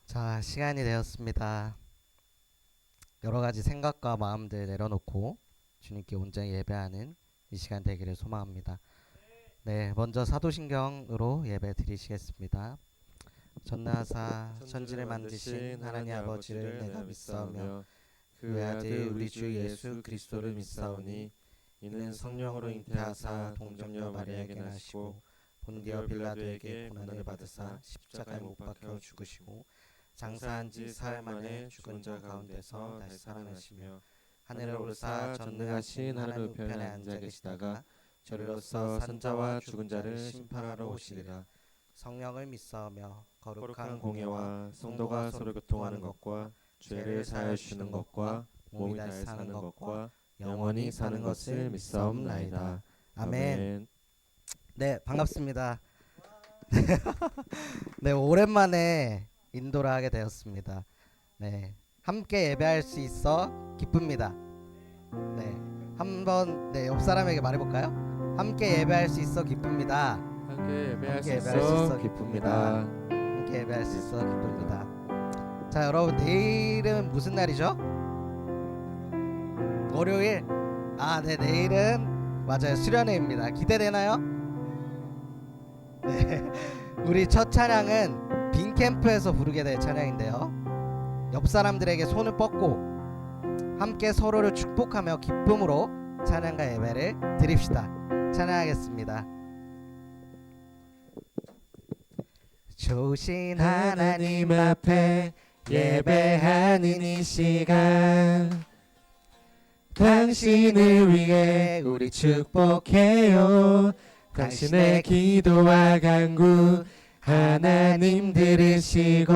자, 시간이 되었습니다. 여러 가지 생각과 마음들 내려놓고 주님께 온전히 예배하는 이 시간 되기를 소망합니다. 네, 먼저 사도신경으로 예배 드리시겠습니다. 전능하사 천지를 만드신 하나님 아버지를 내가 믿사오며 그 아들 우리 주 예수 그리스도를 믿사오니 이는 성령으로 잉태하사 동정녀 마리아에게 나시고 본디오 빌라도에게 고난을 받으사 십자가에 못 박혀 죽으시고 장사한 지 사흘 만에 죽은 자 가운데서 다시 살아나시며 하늘에 오르사 전능하신 하나님 우편에 앉아 계시다가 저리로서 산자와 죽은 자를 심판하러 오시리라. 성령을 믿사오며 거룩한 공예와 성도가 서로 교통하는 것과 죄를 사하여 주시는 것과 몸이 다시 사는 것과 영원히 사는 것을 믿사옵나이다. 아멘. 네, 반갑습니다. 네, 오랜만에 인도를 하게 되었습니다. 네, 함께 예배할 수 있어 기쁩니다. 네, 한번 옆 사람에게 말해볼까요? 함께 예배할 수 있어 기쁩니다. 함께 예배할 수 있어 기쁩니다. 함께 예배할 수 있어 기쁩니다. 자, 여러분, 내일은 무슨 날이죠? 월요일. 네, 내일은 맞아요, 수련회입니다. 기대되나요? 네, 우리 첫 찬양은 빈캠프에서 부르게 될 찬양인데요, 옆 사람들에게 손을 뻗고 함께 서로를 축복하며 기쁨으로 찬양과 예배를 드립시다. 찬양하겠습니다. 좋으신 하나님 앞에 예배하는 이 시간, 당신을 위해 우리 축복해요. 당신의 기도와 간구 하나님 들으시고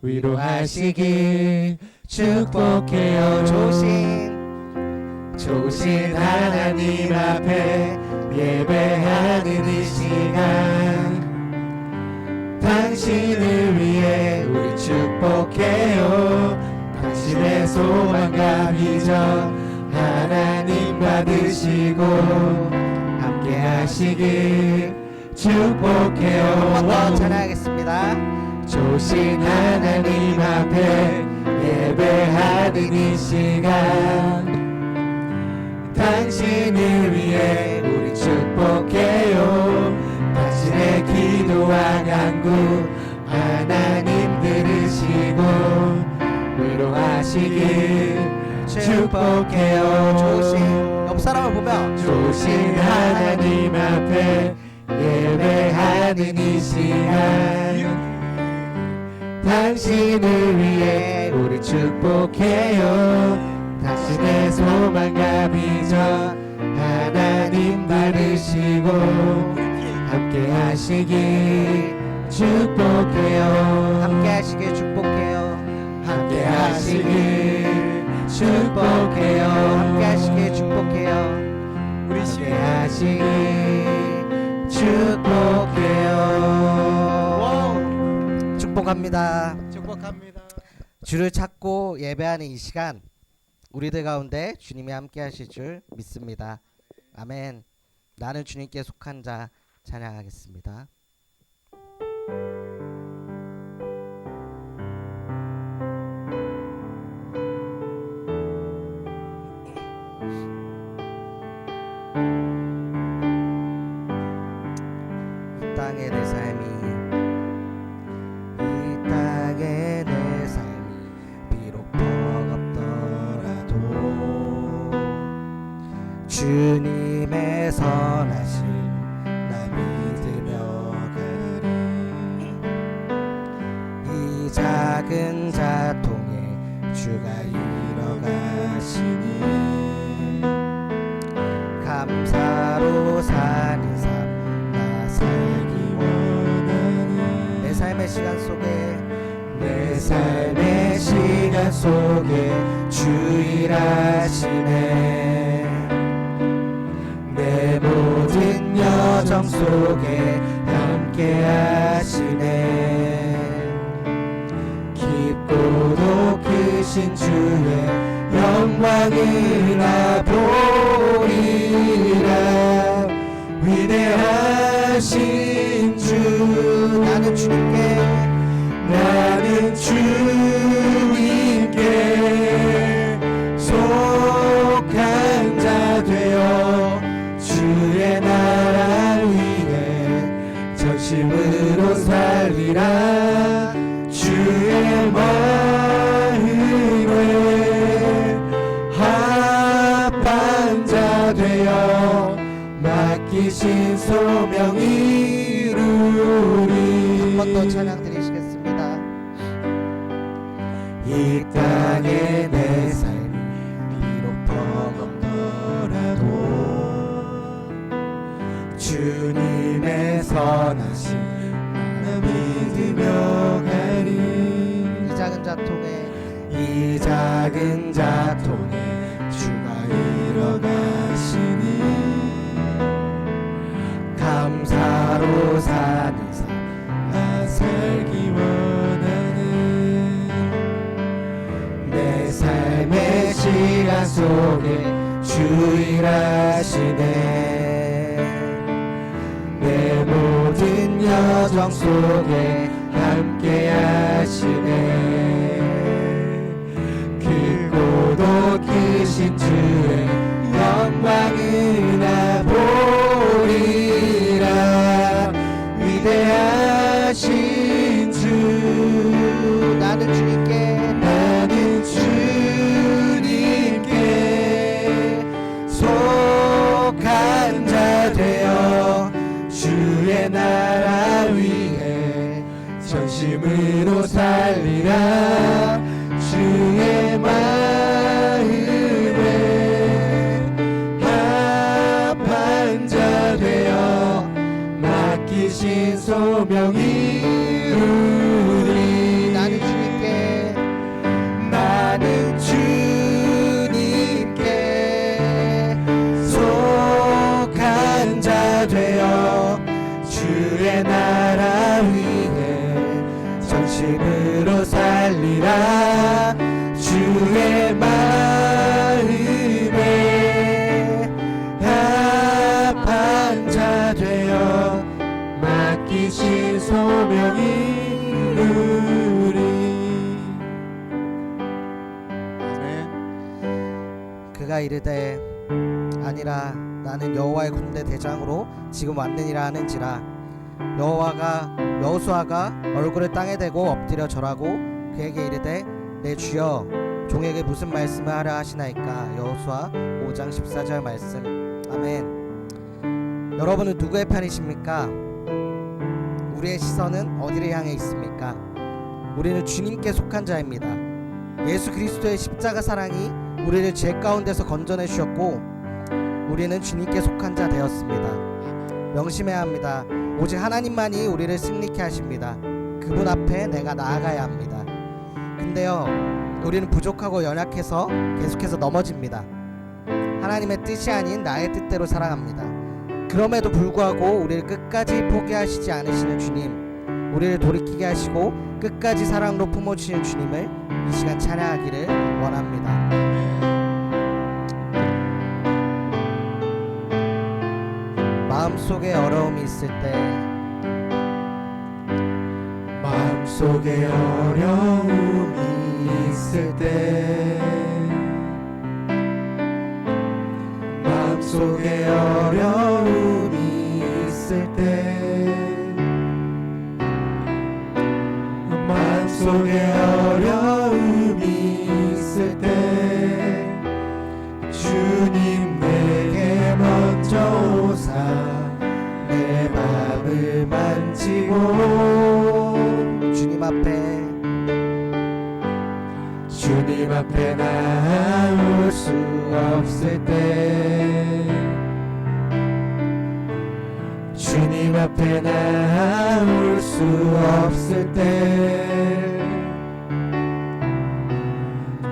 위로하시길 축복해요. 좋으신 하나님 앞에 예배하는 이 시간, 당신을 위해 우리 축복해요. 당신의 소망과 비전 하나님 받으시고 함께 하시길 축복해요. 한 번 더 찬양하겠습니다. 좋으신 하나님 앞에 예배하는 이 시간, 당신을 위해 우리 축복해요. 당신의 기도와 간구 하나님 들으시고 위로하시길 축복해요. 좋으신 옆 사람을 보며 좋으신 하나님 앞에 예배하는 이 시간, 당신을 위해 우리 축복해요. 당신의 소망과 비전 하나님 받으시고 함께 하시길 축복해요. 함께 하시길 축복해요. 함께 하시길 축복해요. 함께 하시길 축복해요. 우리 함께 하시길 축복해요. 축복합니다. 축복합니다. 주를 찾고 예배하는 이 시간, 우리들 가운데 주님이 함께 하실 줄 믿습니다. 아멘. 나는 주님께 속한 자 찬양하겠습니다. 이 땅의 내 삶이 비록 버겁더라도 주님의 선하심 나 믿으며 가리. 이 작은 자통에 주가 이뤄가시니 감사로 사는 삶 나 살기 원하니. 내 삶의 시간 속에 주 일하시네. 내 모든 여정 속에 함께 하시네. 깊고도 크신 주의 영광을 나 보리라. 위대하신 주, 나는 주님께 나는 주님께 속한 자 되어 주의 나라 위에 전심으로 살리라. 주의 마음에 합한 자 되어 맡기신 소명 이루리. 한 번 더 찬양 드리시겠습니다. 이 땅에 내 삶이 비록 버겁더라도 주님의 선하심 나는 믿으며 가리. 이 작은 자통에 이 작은 자통에 주가 이뤄가시니 감사로 사는 삶 나 살기 원하는. 내 삶의 시간 속에 주 일하시네. 내 모든 여정 속에 함께 하시네. 크고도 크신 주의 영광을 나 보리라. 위대하신 주 나는 주님께 속한 자 되어 주의 나라 위에 전심으로 살리라. 주의 마음에 합한 자 되어 맡기신 소명 이루리. 나는 주님께 나는 주님께 속한 자 되어 주의 나라 위에 전심으로 살리라. 주의 마음에 합한 자 되어 맡기신 소명 이루리. 그가 이르되 아니라 나는 여호와의 군대 대장으로 지금 왔느니라 하는지라. 여호수아가 얼굴을 땅에 대고 엎드려 절하고 그에게 이르되 내 주여 종에게 무슨 말씀을 하려 하시나이까. 여호수아 5장 14절 말씀. 아멘. 여러분은 누구의 편이십니까? 우리의 시선은 어디를 향해 있습니까? 우리는 주님께 속한 자입니다. 예수 그리스도의 십자가 사랑이 우리를 죄 가운데서 건져내 주셨고 우리는 주님께 속한 자 되었습니다. 명심해야 합니다. 오직 하나님만이 우리를 승리케 하십니다. 그분 앞에 내가 나아가야 합니다. 근데요, 우리는 부족하고 연약해서 계속해서 넘어집니다. 하나님의 뜻이 아닌 나의 뜻대로 살아갑니다. 그럼에도 불구하고 우리를 끝까지 포기하시지 않으시는 주님, 우리를 돌이키게 하시고 끝까지 사랑으로 품어주시는 주님을 이 시간 찬양하기를 원합니다. 마음속에 어려움이 있을 때, 마음속에 어려움이 있을 때, 마음속에 어려움이 있을 때, 마음속에 어려움이 있을 때 주님 내게 먼저 오사 내 맘을 만지고 주님 앞에 나올 수 없을 때, 주님 앞에 나올 수 없을 때,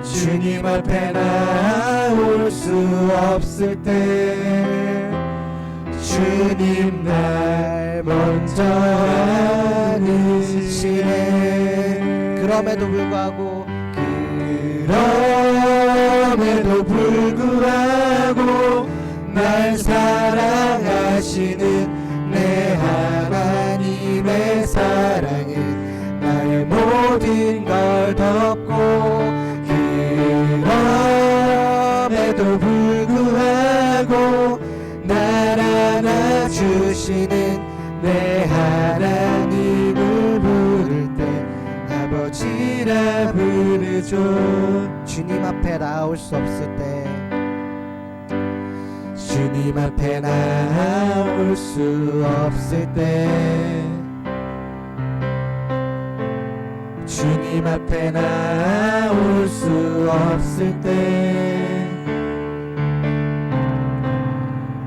주님 앞에 나올 수 없을 때 주님 날 먼저 안으시네. 그럼에도 불구하고 날 사랑하시는 내 하나님의 사랑은 나의 모든 걸 덮고 그럼에도 불구하고 날 안아주시는 내 하나님을 부를 때 아버지라 부르죠. 주님 앞에 나올 수 없을 때 주님 앞에 나올 수 없을 때 주님 앞에 나올 수 없을 때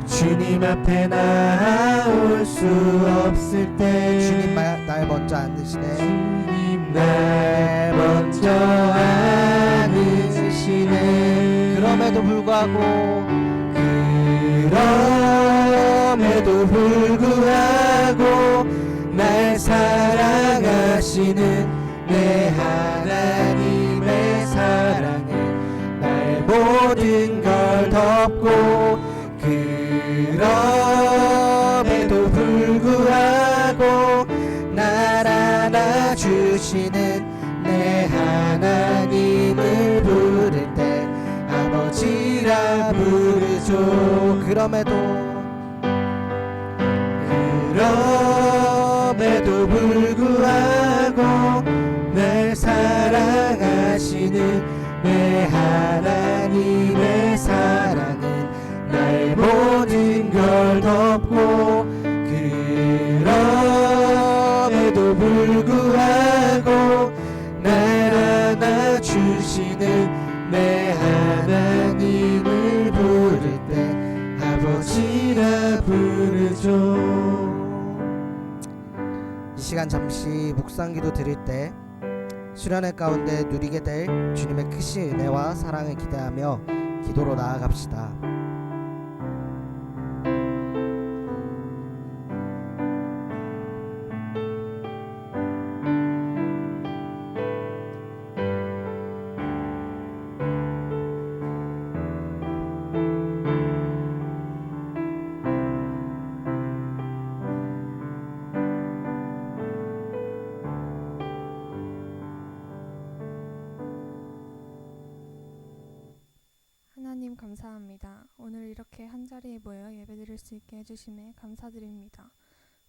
주님 앞에 나올 수 없을 때 주님 날 먼저 안으시네. 주님 날 먼저 안으시네. 그럼에도 불구하고 그럼에도 불구하고 날 사랑하시는 내 하나님의 사랑은 날 모든 걸 덮고 그럼에도 불구하고 날 안아주시는 내 하나님을 부를 때 아버지라 부르죠. 그럼에도 불구하고 날 사랑하시는 내 하나님의 사랑은 날 모든 걸 덮고 그럼에도 불구하고 날 안아주시는 내 하나님을 부를 때 아버지라 부르죠. 이 시간 잠시 묵상기도 드릴 때 수련회 가운데 누리게 될 주님의 크신 은혜와 사랑을 기대하며 기도로 나아갑시다. 하나님 감사합니다. 오늘 이렇게 한자리에 모여 예배드릴 수 있게 해주심에 감사드립니다.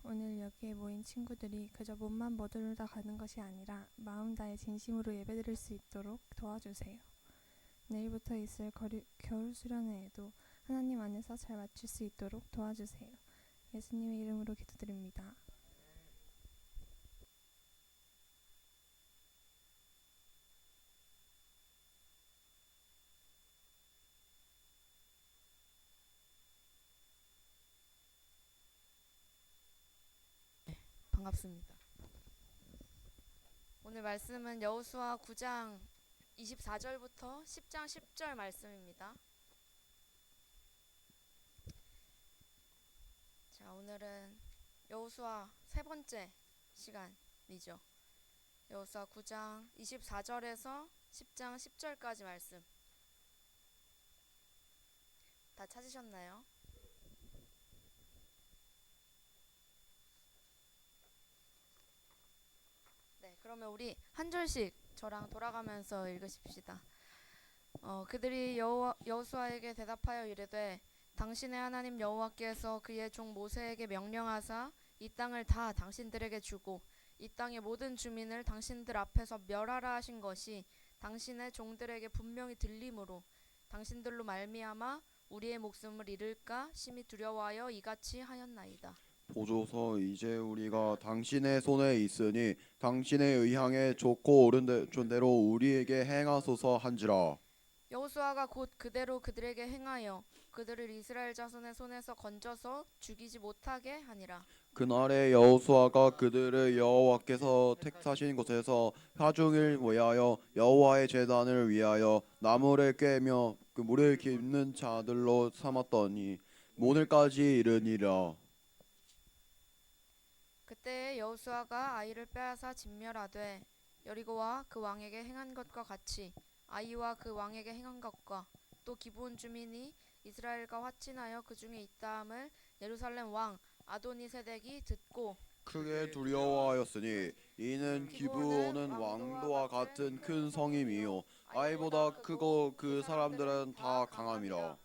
오늘 여기에 모인 친구들이 그저 몸만 머무르다 가는 것이 아니라 마음 다해 진심으로 예배드릴 수 있도록 도와주세요. 내일부터 있을 겨울 수련회에도 하나님 안에서 잘 마칠 수 있도록 도와주세요. 예수님의 이름으로 기도드립니다. 반갑습니다. 오늘 말씀은 여호수아 9장 24절부터 10장 10절 말씀입니다. 자, 오늘은 여호수아 세 번째 시간이죠. 여호수아 9장 24절에서 10장 10절까지 말씀. 다 찾으셨나요? 네, 그러면 우리 한 절씩 저랑 돌아가면서 읽으십시다. 그들이 여호수아에게 대답하여 이르되 당신의 하나님 여호와께서 그의 종 모세에게 명령하사 이 땅을 다 당신들에게 주고 이 땅의 모든 주민을 당신들 앞에서 멸하라 하신 것이 당신의 종들에게 분명히 들림으로 당신들로 말미암아 우리의 목숨을 잃을까 심히 두려워하여 이같이 하였나이다. 보소서 이제 우리가 당신의 손에 있으니 당신의 의향에 좋고 옳은 대로 우리에게 행하소서 한지라. 여호수아가 곧 그대로 그들에게 행하여 그들을 이스라엘 자손의 손에서 건져서 죽이지 못하게 하니라. 그날에 여호수아가 그들을 여호와께서 택하신 곳에서 하중일 위하여 여호와의 제단을 위하여 나무를 꿰며 그 물을 깃는 자들로 삼았더니 오늘까지 이르니라. 그때 여호수아가 아이를 빼앗아 진멸하되 여리고와 그 왕에게 행한 것과 같이 아이와 그 왕에게 행한 것과 또 기브온 주민이 이스라엘과 화친하여 그 중에 있다함을 예루살렘 왕 아도니세덱이 듣고 크게 두려워하였으니 이는 기브온은 왕도와 같은 큰 성임이요 아이보다 크고 그 사람들은 다 강함이라.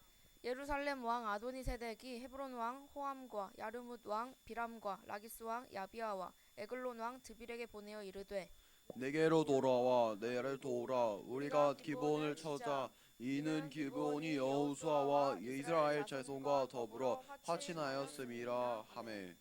예루살렘 왕 아도니세덱이 헤브론 왕 호함과 야르뭇 왕 비람과 라기스 왕 야비아와 에글론 왕 드빌에게 보내어 이르되 내게로 돌아와 내를 도우라. 우리가 기브온을 쳐자. 이는 기브온이 여호수아와 이스라엘 자손과 더불어 화친하였음이라 하매.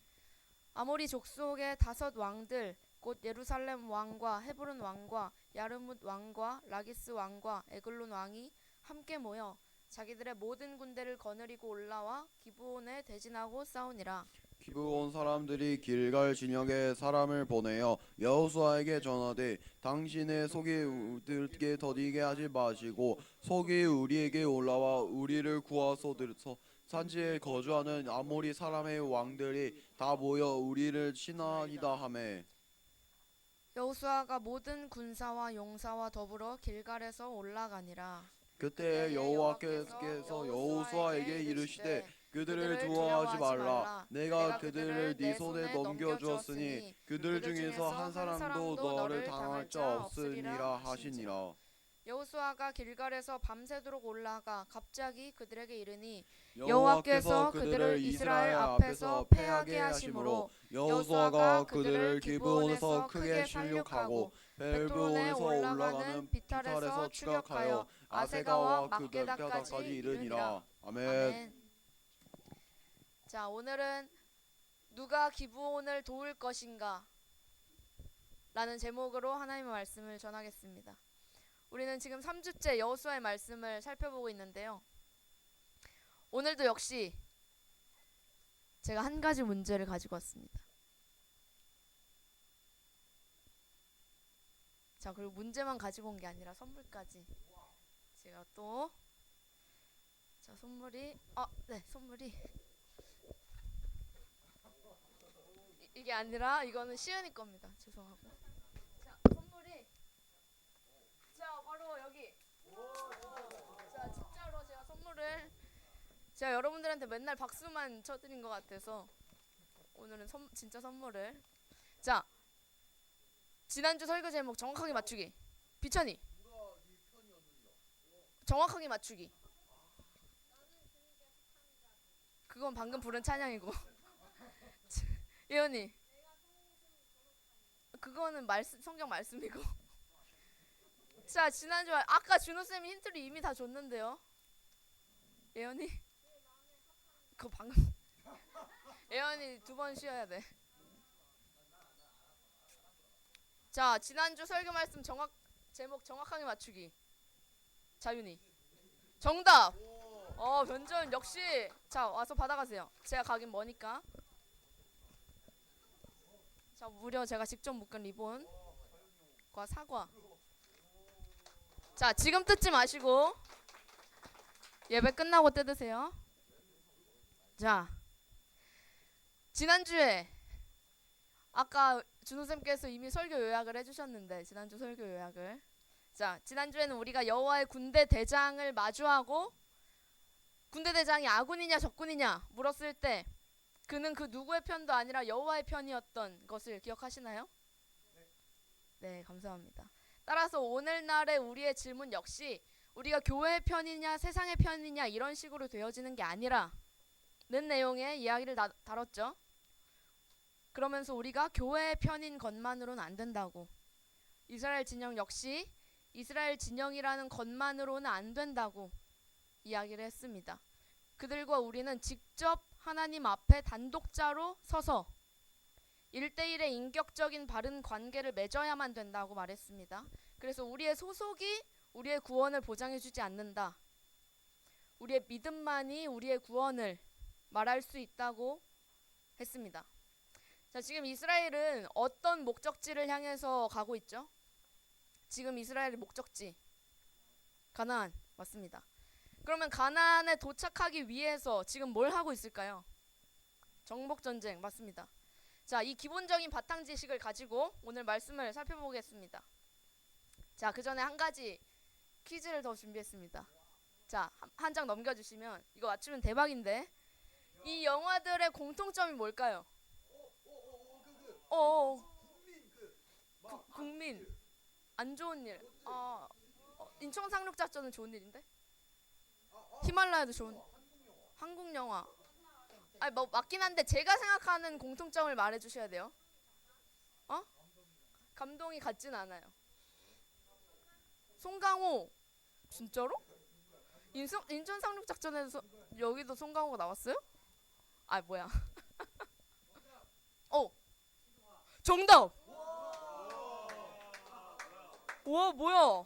아모리 족속의 5 왕들 곧 예루살렘 왕과 헤브론 왕과 야르뭇 왕과 라기스 왕과 에글론 왕이 함께 모여 자기들의 모든 군대를 거느리고 올라와 기브온에 대진하고 싸우니라. 기브온 사람들이 길갈 진영에 사람을 보내어 여호수아에게 전하되 당신의 속이 우리에게 더디게 하지 마시고 속이 우리에게 올라와 우리를 구하소서. 산지에 거주하는 아모리 사람의 왕들이 다 모여 우리를 친하이다 하매. 여호수아가 모든 군사와 용사와 더불어 길갈에서 올라가니라. 그때 여호와께서 여호수아에게 이르시되 그들을 두려워하지 말라. 내가 그들을 네 손에 넘겨주었으니 그들 중에서 한 사람도 너를 당할 자 없으니라 하시니라. 여호수아가 길갈에서 밤새도록 올라가 갑자기 그들에게 이르니 여호와께서 그들을 이스라엘 앞에서 패하게 하심으로 여호수아가 그들을 기브온에서 크게 실륙하고 벨브온에서 올라가는 비탈에서 추격하여 아세가와 그들까지 이르니라. 아멘. 자, 오늘은 누가 기브온을 도울 것인가? 라는 제목으로 하나님의 말씀을 전하겠습니다. 우리는 지금 3주째 여호수아의 말씀을 살펴보고 있는데요. 오늘도 역시 제가 한 가지 문제를 가지고 왔습니다. 자, 그리고 문제만 가지고 온 게 아니라 선물까지. 제가 또 자, 선물이 선물이 이게 아니라 이거는 시은이 겁니다. 죄송하고. 자, 선물이 자, 바로 여기. 자, 진짜로 제가 선물을 제가 여러분들한테 맨날 박수만 쳐드린 것 같아서 오늘은 진짜 선물을. 자, 지난주 설교 제목 정확하게 맞추기. 비천이 정확하게 맞추기. 그건 방금 부른 찬양이고. 예언이 그거는 성경 말씀이고. 자, 지난주 아까 준호쌤이 힌트를 이미 다 줬는데요. 예언이 그거 방금 예언이 2번 쉬어야 돼. 자, 지난주 설교 말씀 제목 정확하게 맞추기. 자윤이 정답. 변전 역시. 자, 와서 받아가세요. 제가 가긴 머니까. 자, 무려 제가 직접 묶은 리본과 사과. 자, 지금 뜯지 마시고 예배 끝나고 뜯으세요. 자, 지난주에 아까 준호쌤께서 이미 설교 요약을 해주셨는데 지난주 설교 요약을. 자, 지난주에는 우리가 여호와의 군대 대장을 마주하고 군대 대장이 아군이냐 적군이냐 물었을 때 그는 그 누구의 편도 아니라 여호와의 편이었던 것을 기억하시나요? 네, 감사합니다. 따라서 오늘날의 우리의 질문 역시 우리가 교회의 편이냐 세상의 편이냐 이런 식으로 되어지는 게 아니라는 내용의 이야기를 다뤘죠. 그러면서 우리가 교회의 편인 것만으로는 안 된다고. 이스라엘 진영 역시 이스라엘 진영이라는 것만으로는 안 된다고 이야기를 했습니다. 그들과 우리는 직접 하나님 앞에 단독자로 서서 1대1의 인격적인 바른 관계를 맺어야만 된다고 말했습니다. 그래서 우리의 소속이 우리의 구원을 보장해주지 않는다. 우리의 믿음만이 우리의 구원을 말할 수 있다고 했습니다. 자, 지금 이스라엘은 어떤 목적지를 향해서 가고 있죠? 지금 이스라엘의 목적지 가나안 맞습니다. 그러면 가나안에 도착하기 위해서 지금 뭘 하고 있을까요? 정복전쟁 맞습니다. 자, 이 기본적인 바탕 지식을 가지고 오늘 말씀을 살펴보겠습니다. 자, 그 전에 한 가지 퀴즈를 더 준비했습니다. 자, 한 장 넘겨주시면 이거 맞추면 대박인데 이 영화들의 공통점이 뭘까요? 어. 국민 안 좋은 일. 인천 상륙 작전은 좋은 일인데? 히말라야도 좋은. 한국 영화. 아니 뭐 맞긴 한데 제가 생각하는 공통점을 말해 주셔야 돼요. 어? 감동이 같진 않아요. 송강호. 진짜로? 인천 상륙 작전에서 여기도 송강호가 나왔어요? 아 뭐야? 정답. 와 뭐야?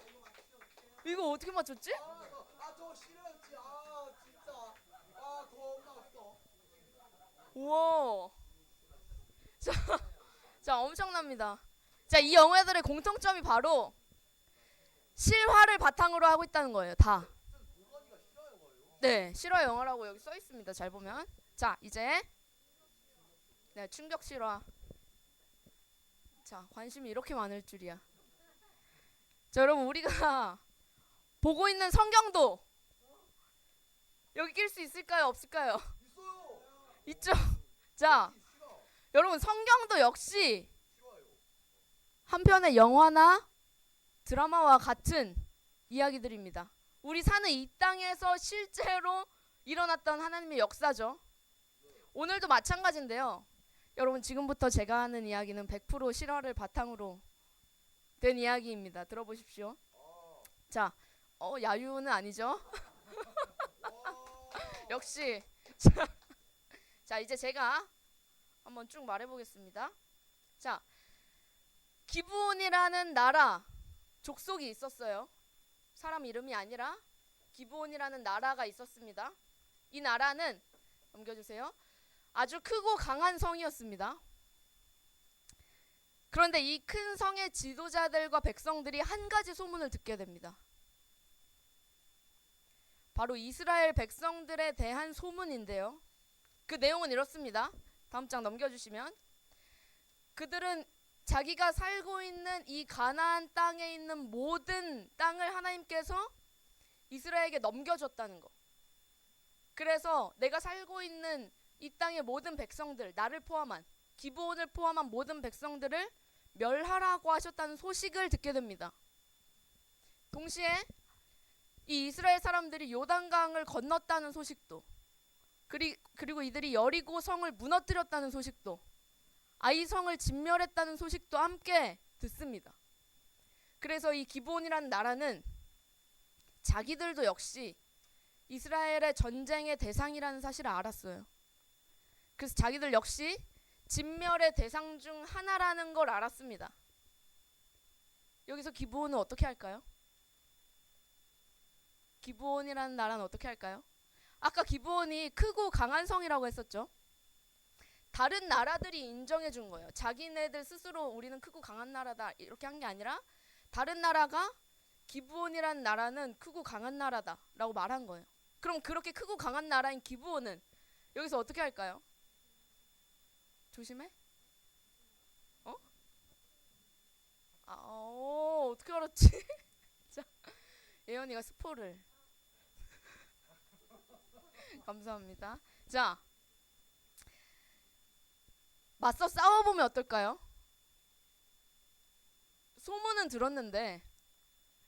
이거 어떻게 맞췄지? 저 싫었지. 진짜. 겁나 없어. 우와. 자, 자 엄청납니다. 자, 이 영화들의 공통점이 바로 실화를 바탕으로 하고 있다는 거예요. 다. 네, 실화 영화라고 여기 써 있습니다. 잘 보면. 자, 이제 네, 충격 실화. 자, 관심이 이렇게 많을 줄이야. 자, 여러분 우리가 보고 있는 성경도 여기 낄 수 있을까요? 없을까요? 있죠. 자, 여러분 성경도 역시 한 편의 영화나 드라마와 같은 이야기들입니다. 우리 사는 이 땅에서 실제로 일어났던 하나님의 역사죠. 오늘도 마찬가지인데요. 여러분 지금부터 제가 하는 이야기는 100% 실화를 바탕으로 된 이야기입니다. 들어보십시오. 자, 야유는 아니죠? 역시. 자, 이제 제가 한번 쭉 말해보겠습니다. 자, 기브온이라는 나라 족속이 있었어요. 사람 이름이 아니라 기브온이라는 나라가 있었습니다. 이 나라는 넘겨주세요. 아주 크고 강한 성이었습니다. 그런데 이 큰 성의 지도자들과 백성들이 한 가지 소문을 듣게 됩니다. 바로 이스라엘 백성들에 대한 소문인데요. 그 내용은 이렇습니다. 다음 장 넘겨주시면, 그들은 자기가 살고 있는 이 가나안 땅에 있는 모든 땅을 하나님께서 이스라엘에게 넘겨줬다는 거. 그래서 내가 살고 있는 이 땅의 모든 백성들, 나를 포함한, 기브온을 포함한 모든 백성들을 멸하라고 하셨다는 소식을 듣게 됩니다. 동시에 이 이스라엘 사람들이 요단강을 건넜다는 소식도, 그리고 이들이 여리고 성을 무너뜨렸다는 소식도, 아이 성을 진멸했다는 소식도 함께 듣습니다. 그래서 이 기브온이라는 나라는 자기들도 역시 이스라엘의 전쟁의 대상이라는 사실을 알았어요. 그래서 자기들 역시 진멸의 대상 중 하나라는 걸 알았습니다. 여기서 기브온은 어떻게 할까요? 기브온이라는 나라는 어떻게 할까요? 아까 기브온이 크고 강한 성이라고 했었죠. 다른 나라들이 인정해 준 거예요. 자기네들 스스로 우리는 크고 강한 나라다 이렇게 한 게 아니라 다른 나라가 기브온이라는 나라는 크고 강한 나라다 라고 말한 거예요. 그럼 그렇게 크고 강한 나라인 기브온은 여기서 어떻게 할까요? 조심해? 어떻게 알았지? 자, 예언이가 스포를. 감사합니다. 자, 맞서 싸워보면 어떨까요? 소문은 들었는데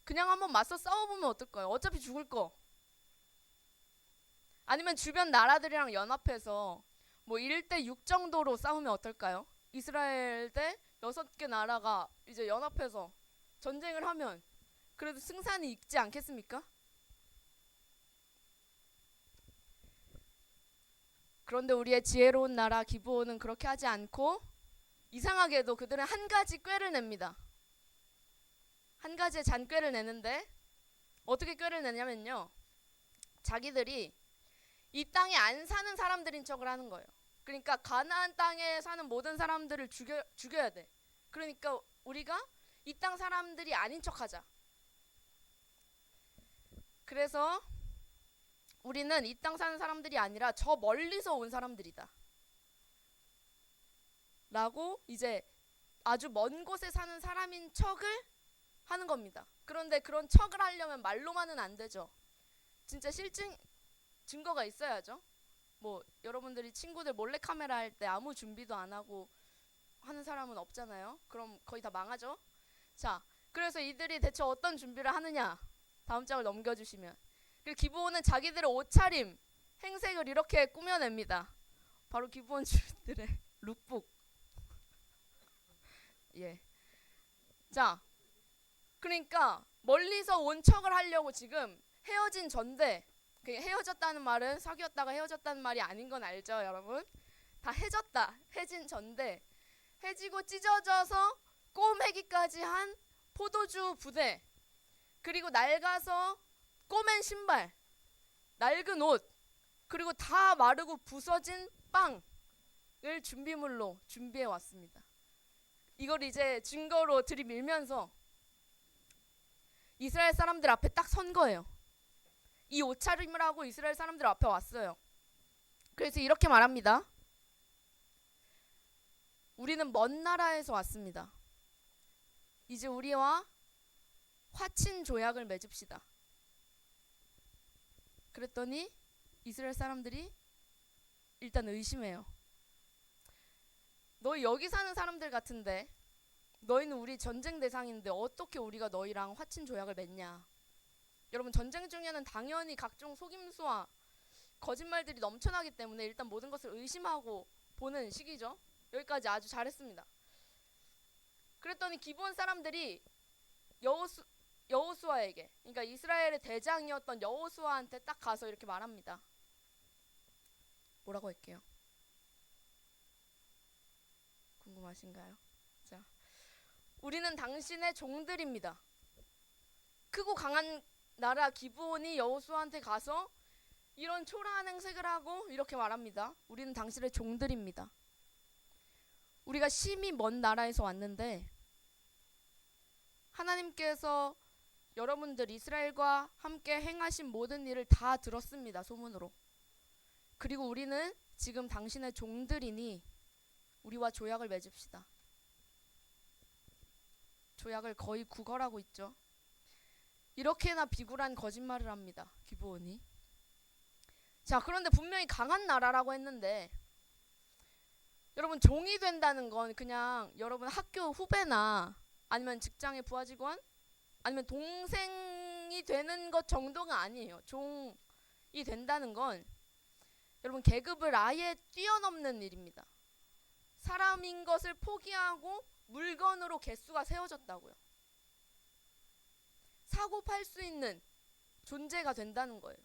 그냥 한번 맞서 싸워보면 어떨까요? 어차피 죽을 거. 아니면 주변 나라들이랑 연합해서 뭐 1대 6 정도로 싸우면 어떨까요? 이스라엘 대 6개 나라가 이제 연합해서 전쟁을 하면 그래도 승산이 있지 않겠습니까? 그런데 우리의 지혜로운 나라 기브온은 그렇게 하지 않고 이상하게도 그들은 한 가지 꾀를 냅니다. 한 가지의 잔꾀를 내는데 어떻게 꾀를 내냐면요. 자기들이 이 땅에 안 사는 사람들인 척을 하는 거예요. 그러니까 가나안 땅에 사는 모든 사람들을 죽여야 돼. 그러니까 우리가 이 땅 사람들이 아닌 척하자. 그래서 우리는 이 땅 사는 사람들이 아니라 저 멀리서 온 사람들이다 라고 이제 아주 먼 곳에 사는 사람인 척을 하는 겁니다. 그런데 그런 척을 하려면 말로만은 안 되죠. 진짜 실증 증거가 있어야죠. 뭐 여러분들이 친구들 몰래카메라 할 때 아무 준비도 안 하고 하는 사람은 없잖아요. 그럼 거의 다 망하죠. 자, 그래서 이들이 대체 어떤 준비를 하느냐? 다음 장을 넘겨주시면, 그리고 기브온은 자기들의 옷차림, 행색을 이렇게 꾸며냅니다. 바로 기브온 주민들의 룩북. 예. 자, 그러니까 멀리서 온 척을 하려고 지금 헤어진 전데, 헤어졌다는 말은 사귀었다가 헤어졌다는 말이 아닌 건 알죠, 여러분? 다 해졌다, 해진 전데, 해지고 찢어져서 꼬매기까지 한 포도주 부대, 그리고 낡아서 꼬맨 신발, 낡은 옷, 그리고 다 마르고 부서진 빵을 준비물로 준비해 왔습니다. 이걸 이제 증거로 들이밀면서 이스라엘 사람들 앞에 딱 선 거예요. 이 옷차림을 하고 이스라엘 사람들 앞에 왔어요. 그래서 이렇게 말합니다. 우리는 먼 나라에서 왔습니다. 이제 우리와 화친 조약을 맺읍시다. 그랬더니 이스라엘 사람들이 일단 의심해요. 너희 여기 사는 사람들 같은데, 너희는 우리 전쟁 대상인데 어떻게 우리가 너희랑 화친 조약을 맺냐. 여러분, 전쟁 중에는 당연히 각종 속임수와 거짓말들이 넘쳐나기 때문에 일단 모든 것을 의심하고 보는 시기죠. 여기까지 아주 잘했습니다. 그랬더니 기브온 사람들이 여호수아에게, 그러니까 이스라엘의 대장이었던 여호수아한테 딱 가서 이렇게 말합니다. 뭐라고 할게요? 궁금하신가요? 자, 우리는 당신의 종들입니다. 크고 강한 나라 기브온이 여호수아한테 가서 이런 초라한 행색을 하고 이렇게 말합니다. 우리는 당신의 종들입니다. 우리가 심히 먼 나라에서 왔는데 하나님께서 여러분들 이스라엘과 함께 행하신 모든 일을 다 들었습니다. 소문으로. 그리고 우리는 지금 당신의 종들이니 우리와 조약을 맺읍시다. 조약을 거의 구걸하고 있죠. 이렇게나 비굴한 거짓말을 합니다. 기브온이. 자, 그런데 분명히 강한 나라라고 했는데, 여러분, 종이 된다는 건 그냥 여러분 학교 후배나 아니면 직장의 부하 직원 아니면 동생이 되는 것 정도가 아니에요. 종이 된다는 건 여러분 계급을 아예 뛰어넘는 일입니다. 사람인 것을 포기하고 물건으로 개수가 세워졌다고요. 사고 팔 수 있는 존재가 된다는 거예요.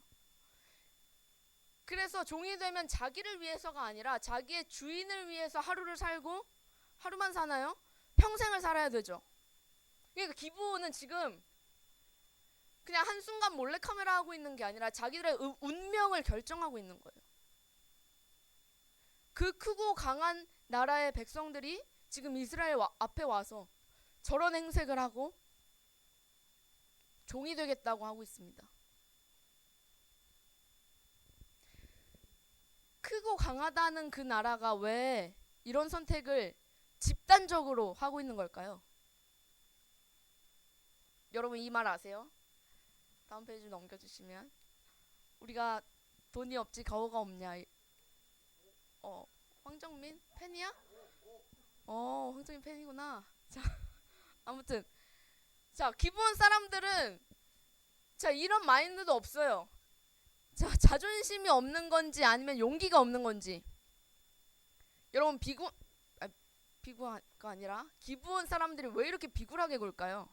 그래서 종이 되면 자기를 위해서가 아니라 자기의 주인을 위해서 하루를 살고, 하루만 사나요? 평생을 살아야 되죠. 그러니까 기브온은 지금 그냥 한순간 몰래카메라 하고 있는 게 아니라 자기들의 운명을 결정하고 있는 거예요. 그 크고 강한 나라의 백성들이 지금 이스라엘 앞에 와서 저런 행색을 하고 종이 되겠다고 하고 있습니다. 크고 강하다는 그 나라가 왜 이런 선택을 집단적으로 하고 있는 걸까요? 여러분 이 말 아세요? 다음 페이지 넘겨주시면, 우리가 돈이 없지 가오가 없냐. 황정민 팬이야? 황정민 팬이구나. 자, 아무튼 자, 기브온 사람들은 자, 이런 마인드도 없어요. 자, 자존심이 없는 건지 아니면 용기가 없는 건지. 여러분 비구가 아니라 기브온 사람들이 왜 이렇게 비굴하게 굴까요?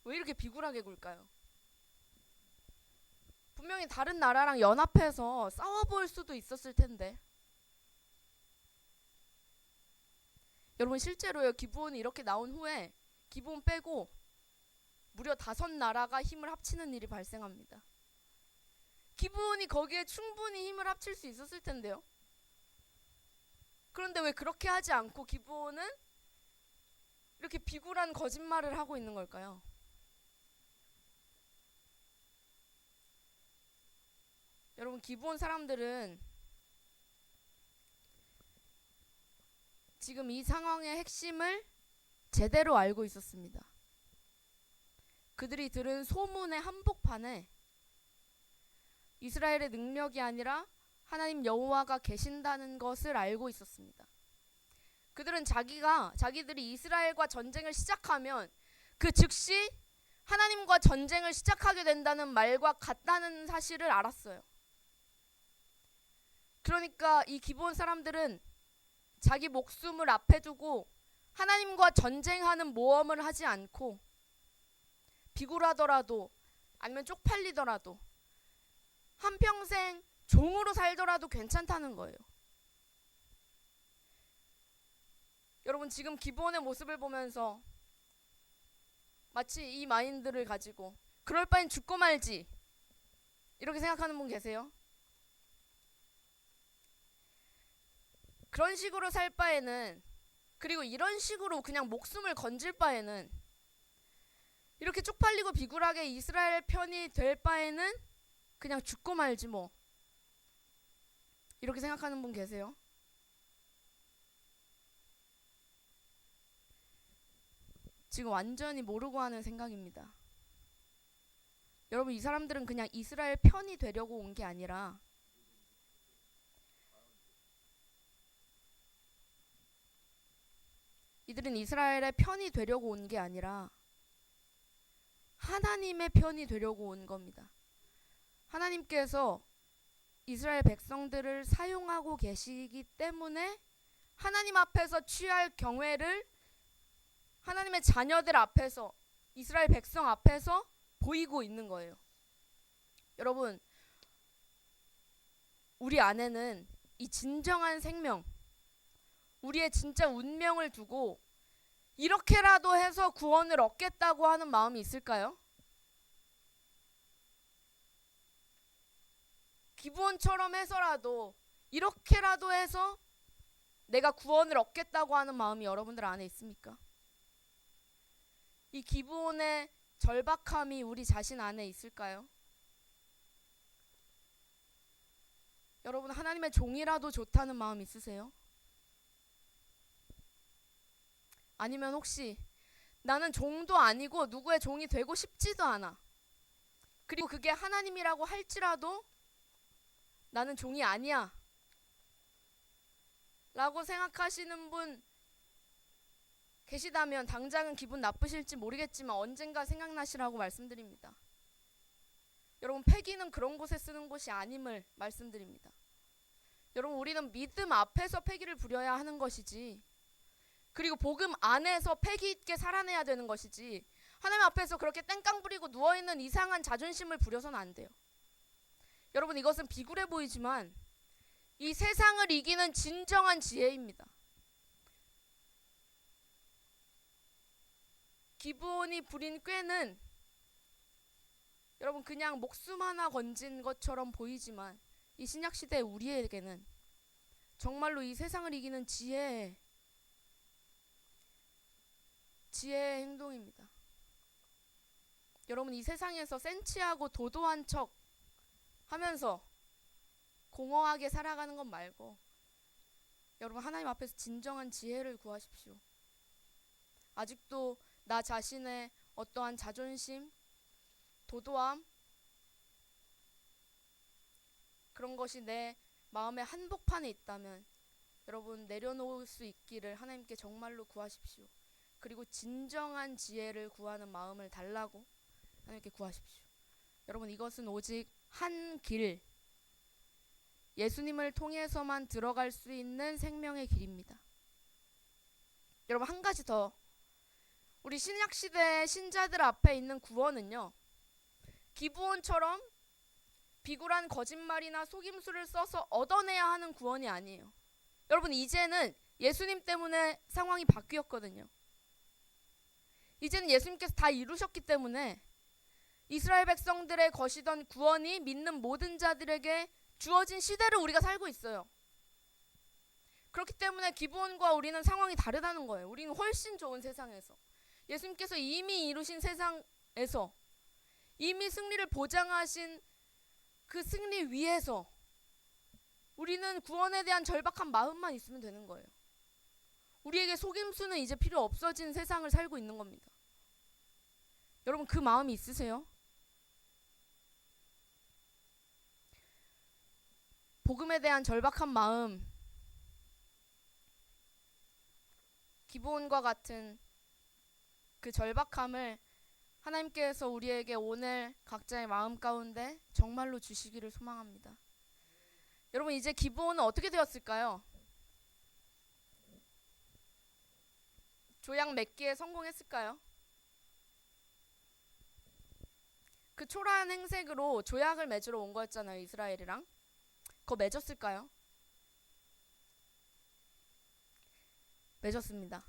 왜 이렇게 비굴하게 굴까요? 분명히 다른 나라랑 연합해서 싸워볼 수도 있었을 텐데. 여러분 실제로요, 기브온이 이렇게 나온 후에 기브온 빼고 무려 5나라가 힘을 합치는 일이 발생합니다. 기브온이 거기에 충분히 힘을 합칠 수 있었을 텐데요. 그런데 왜 그렇게 하지 않고 기브온은 이렇게 비굴한 거짓말을 하고 있는 걸까요? 여러분 기브온 사람들은 지금 이 상황의 핵심을 제대로 알고 있었습니다. 그들이 들은 소문의 한복판에 이스라엘의 능력이 아니라 하나님 여호와가 계신다는 것을 알고 있었습니다. 그들은 자기들이 이스라엘과 전쟁을 시작하면 그 즉시 하나님과 전쟁을 시작하게 된다는 말과 같다는 사실을 알았어요. 그러니까 이 기브온 사람들은 자기 목숨을 앞에 두고 하나님과 전쟁하는 모험을 하지 않고 비굴하더라도 아니면 쪽팔리더라도 한평생 종으로 살더라도 괜찮다는 거예요. 여러분 지금 기브온의 모습을 보면서 마치 이 마인드를 가지고 그럴 바엔 죽고 말지 이렇게 생각하는 분 계세요? 그런 식으로 살 바에는, 그리고 이런 식으로 그냥 목숨을 건질 바에는, 이렇게 쪽팔리고 비굴하게 이스라엘 편이 될 바에는 그냥 죽고 말지 뭐, 이렇게 생각하는 분 계세요? 지금 완전히 모르고 하는 생각입니다. 여러분 이 사람들은 그냥 이스라엘 편이 되려고 온 게 아니라 이들은 이스라엘의 편이 되려고 온 게 아니라 하나님의 편이 되려고 온 겁니다. 하나님께서 이스라엘 백성들을 사용하고 계시기 때문에 하나님 앞에서 취할 경외를 하나님의 자녀들 앞에서, 이스라엘 백성 앞에서 보이고 있는 거예요. 여러분, 우리 안에는 이 진정한 생명, 우리의 진짜 운명을 두고 이렇게라도 해서 구원을 얻겠다고 하는 마음이 있을까요? 기브온처럼 해서라도 이렇게라도 해서 내가 구원을 얻겠다고 하는 마음이 여러분들 안에 있습니까? 이 기브온의 절박함이 우리 자신 안에 있을까요? 여러분 하나님의 종이라도 좋다는 마음 있으세요? 아니면 혹시 나는 종도 아니고 누구의 종이 되고 싶지도 않아. 그리고 그게 하나님이라고 할지라도 나는 종이 아니야 라고 생각하시는 분 계시다면 당장은 기분 나쁘실지 모르겠지만 언젠가 생각나시라고 말씀드립니다. 여러분 패기는 그런 곳에 쓰는 것이 아님을 말씀드립니다. 여러분 우리는 믿음 앞에서 패기를 부려야 하는 것이지, 그리고 복음 안에서 패기 있게 살아내야 되는 것이지, 하나님 앞에서 그렇게 땡깡 부리고 누워있는 이상한 자존심을 부려서는 안 돼요. 여러분 이것은 비굴해 보이지만 이 세상을 이기는 진정한 지혜입니다. 기브온이 부린 꾀는 여러분 그냥 목숨 하나 건진 것처럼 보이지만 이 신약시대 우리에게는 정말로 이 세상을 이기는 지혜의 행동입니다. 여러분 이 세상에서 센치하고 도도한 척 하면서 공허하게 살아가는 것 말고 여러분 하나님 앞에서 진정한 지혜를 구하십시오. 아직도 나 자신의 어떠한 자존심, 도도함, 그런 것이 내 마음의 한복판에 있다면 여러분 내려놓을 수 있기를 하나님께 정말로 구하십시오. 그리고 진정한 지혜를 구하는 마음을 달라고 하나님께 구하십시오. 여러분 이것은 오직 한 길, 예수님을 통해서만 들어갈 수 있는 생명의 길입니다. 여러분 한 가지 더, 우리 신약시대 신자들 앞에 있는 구원은요, 기브온처럼 비굴한 거짓말이나 속임수를 써서 얻어내야 하는 구원이 아니에요. 여러분 이제는 예수님 때문에 상황이 바뀌었거든요. 이제는 예수님께서 다 이루셨기 때문에 이스라엘 백성들의 것이던 구원이 믿는 모든 자들에게 주어진 시대를 우리가 살고 있어요. 그렇기 때문에 기브온과 우리는 상황이 다르다는 거예요. 우리는 훨씬 좋은 세상에서, 예수님께서 이미 이루신 세상에서, 이미 승리를 보장하신 그 승리 위에서 우리는 구원에 대한 절박한 마음만 있으면 되는 거예요. 우리에게 속임수는 이제 필요 없어진 세상을 살고 있는 겁니다. 여러분 그 마음이 있으세요? 복음에 대한 절박한 마음, 기브온과 같은 그 절박함을 하나님께서 우리에게 오늘 각자의 마음 가운데 정말로 주시기를 소망합니다. 여러분, 이제 기브온은 어떻게 되었을까요? 조약 맺기에 성공했을까요? 그 초라한 행색으로 조약을 맺으러 온 거였잖아요, 이스라엘이랑. 그거 맺었을까요? 맺었습니다.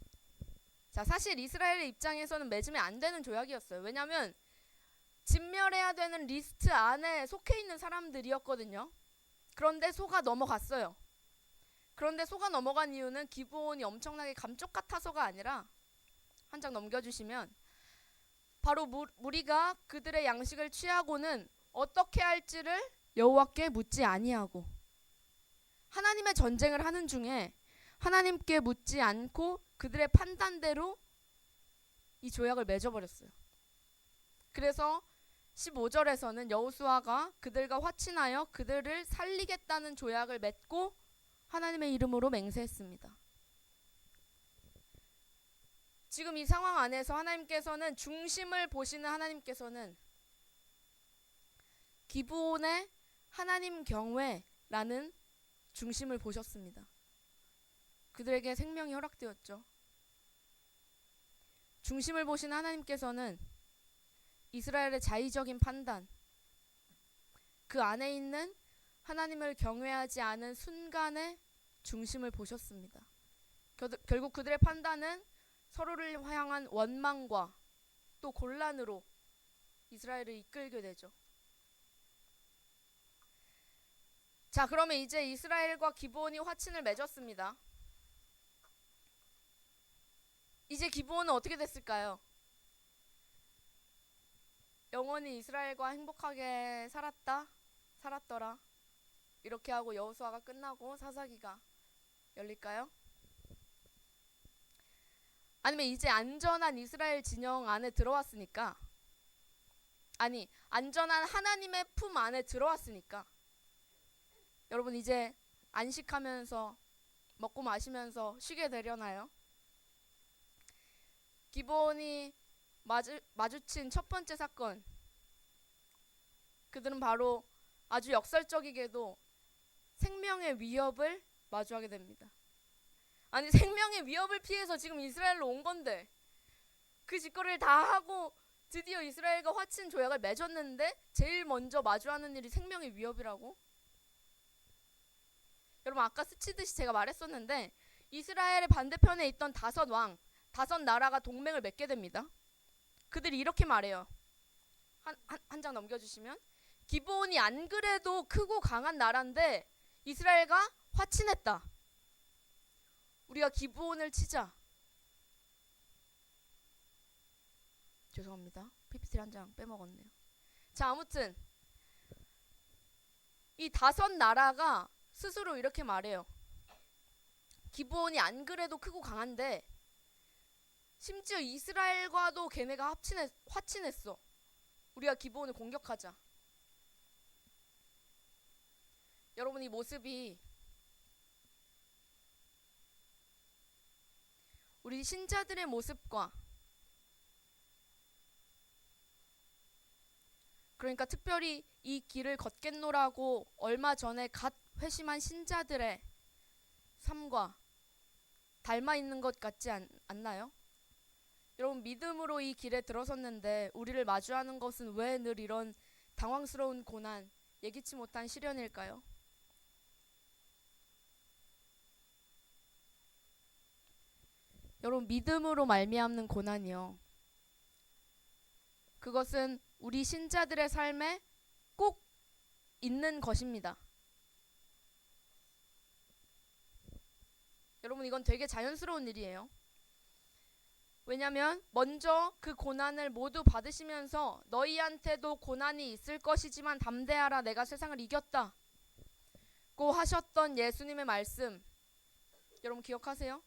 자, 사실 이스라엘의 입장에서는 맺으면 안 되는 조약이었어요. 왜냐하면 진멸해야 되는 리스트 안에 속해 있는 사람들이었거든요. 그런데 소가 넘어갔어요. 그런데 소가 넘어간 이유는 기브온이 엄청나게 감쪽 같아서가 아니라, 한 장 넘겨주시면, 바로 무리가 그들의 양식을 취하고는 어떻게 할지를 여호와께 묻지 아니하고, 하나님의 전쟁을 하는 중에 하나님께 묻지 않고 그들의 판단대로 이 조약을 맺어버렸어요. 그래서 15절에서는 여호수아가 그들과 화친하여 그들을 살리겠다는 조약을 맺고 하나님의 이름으로 맹세했습니다. 지금 이 상황 안에서 하나님께서는, 중심을 보시는 하나님께서는 기브온의 하나님 경외라는 중심을 보셨습니다. 그들에게 생명이 허락되었죠. 중심을 보시는 하나님께서는 이스라엘의 자의적인 판단, 그 안에 있는 하나님을 경외하지 않은 순간의 중심을 보셨습니다. 결국 그들의 판단은 서로를 향한 원망과 또 곤란으로 이스라엘을 이끌게 되죠. 자, 그러면 이제 이스라엘과 기브온이 화친을 맺었습니다. 이제 기브온은 어떻게 됐을까요? 영원히 이스라엘과 행복하게 살았더라. 이렇게 하고 여호수아가 끝나고 사사기가 열릴까요? 아니면 이제 안전한 이스라엘 진영 안에 들어왔으니까, 안전한 하나님의 품 안에 들어왔으니까, 여러분 이제 안식하면서 먹고 마시면서 쉬게 되려나요? 기브온이 마주친 첫 번째 사건, 그들은 바로 아주 역설적이게도 생명의 위협을 마주하게 됩니다. 생명의 위협을 피해서 지금 이스라엘로 온 건데, 그 짓거리를 다 하고 드디어 이스라엘과 화친 조약을 맺었는데 제일 먼저 마주하는 일이 생명의 위협이라고? 여러분, 아까 스치듯이 제가 말했었는데, 이스라엘의 반대편에 있던 다섯 나라가 동맹을 맺게 됩니다. 그들이 이렇게 말해요. 한 장 넘겨주시면, 기브온이 안 그래도 크고 강한 나라인데 이스라엘과 화친했다. 우리가 기브온을 치자. 죄송합니다. PPT 한 장 빼먹었네요. 자, 아무튼 이 다섯 나라가 스스로 이렇게 말해요. 기브온이 안 그래도 크고 강한데 심지어 이스라엘과도 걔네가 화친했어. 우리가 기브온을 공격하자. 여러분, 이 모습이 우리 신자들의 모습과, 그러니까 특별히 이 길을 걷겠노라고 얼마 전에 갓 회심한 신자들의 삶과 닮아 있는 것 같지 않나요? 여러분, 믿음으로 이 길에 들어섰는데 우리를 마주하는 것은 왜 늘 이런 당황스러운 고난, 예기치 못한 시련일까요? 여러분, 믿음으로 말미암는 고난이요, 그것은 우리 신자들의 삶에 꼭 있는 것입니다. 여러분, 이건 되게 자연스러운 일이에요. 왜냐하면 먼저 그 고난을 모두 받으시면서 너희한테도 고난이 있을 것이지만 담대하라, 내가 세상을 이겼다 고 하셨던 예수님의 말씀, 여러분 기억하세요?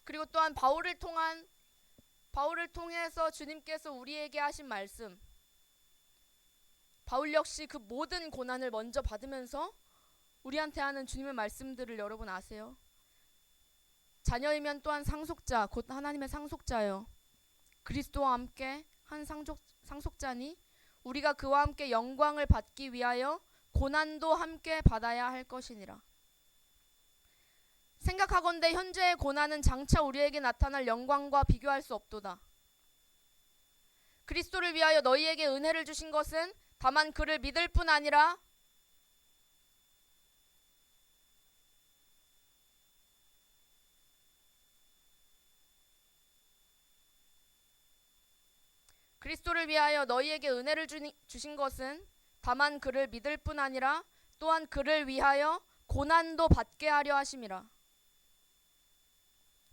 그리고 또한 바울을 통해서 주님께서 우리에게 하신 말씀, 바울 역시 그 모든 고난을 먼저 받으면서 우리한테 하는 주님의 말씀들을 여러분 아세요? 자녀이면 또한 상속자, 곧 하나님의 상속자요. 그리스도와 함께 한 상속자니 우리가 그와 함께 영광을 받기 위하여 고난도 함께 받아야 할 것이니라. 생각하건대 현재의 고난은 장차 우리에게 나타날 영광과 비교할 수 없도다. 그리스도를 위하여 너희에게 은혜를 주신 것은 다만 그를 믿을 뿐 아니라 그리스도를 위하여 너희에게 은혜를 주신 것은 다만 그를 믿을 뿐 아니라 또한 그를 위하여 고난도 받게 하려 하심이라.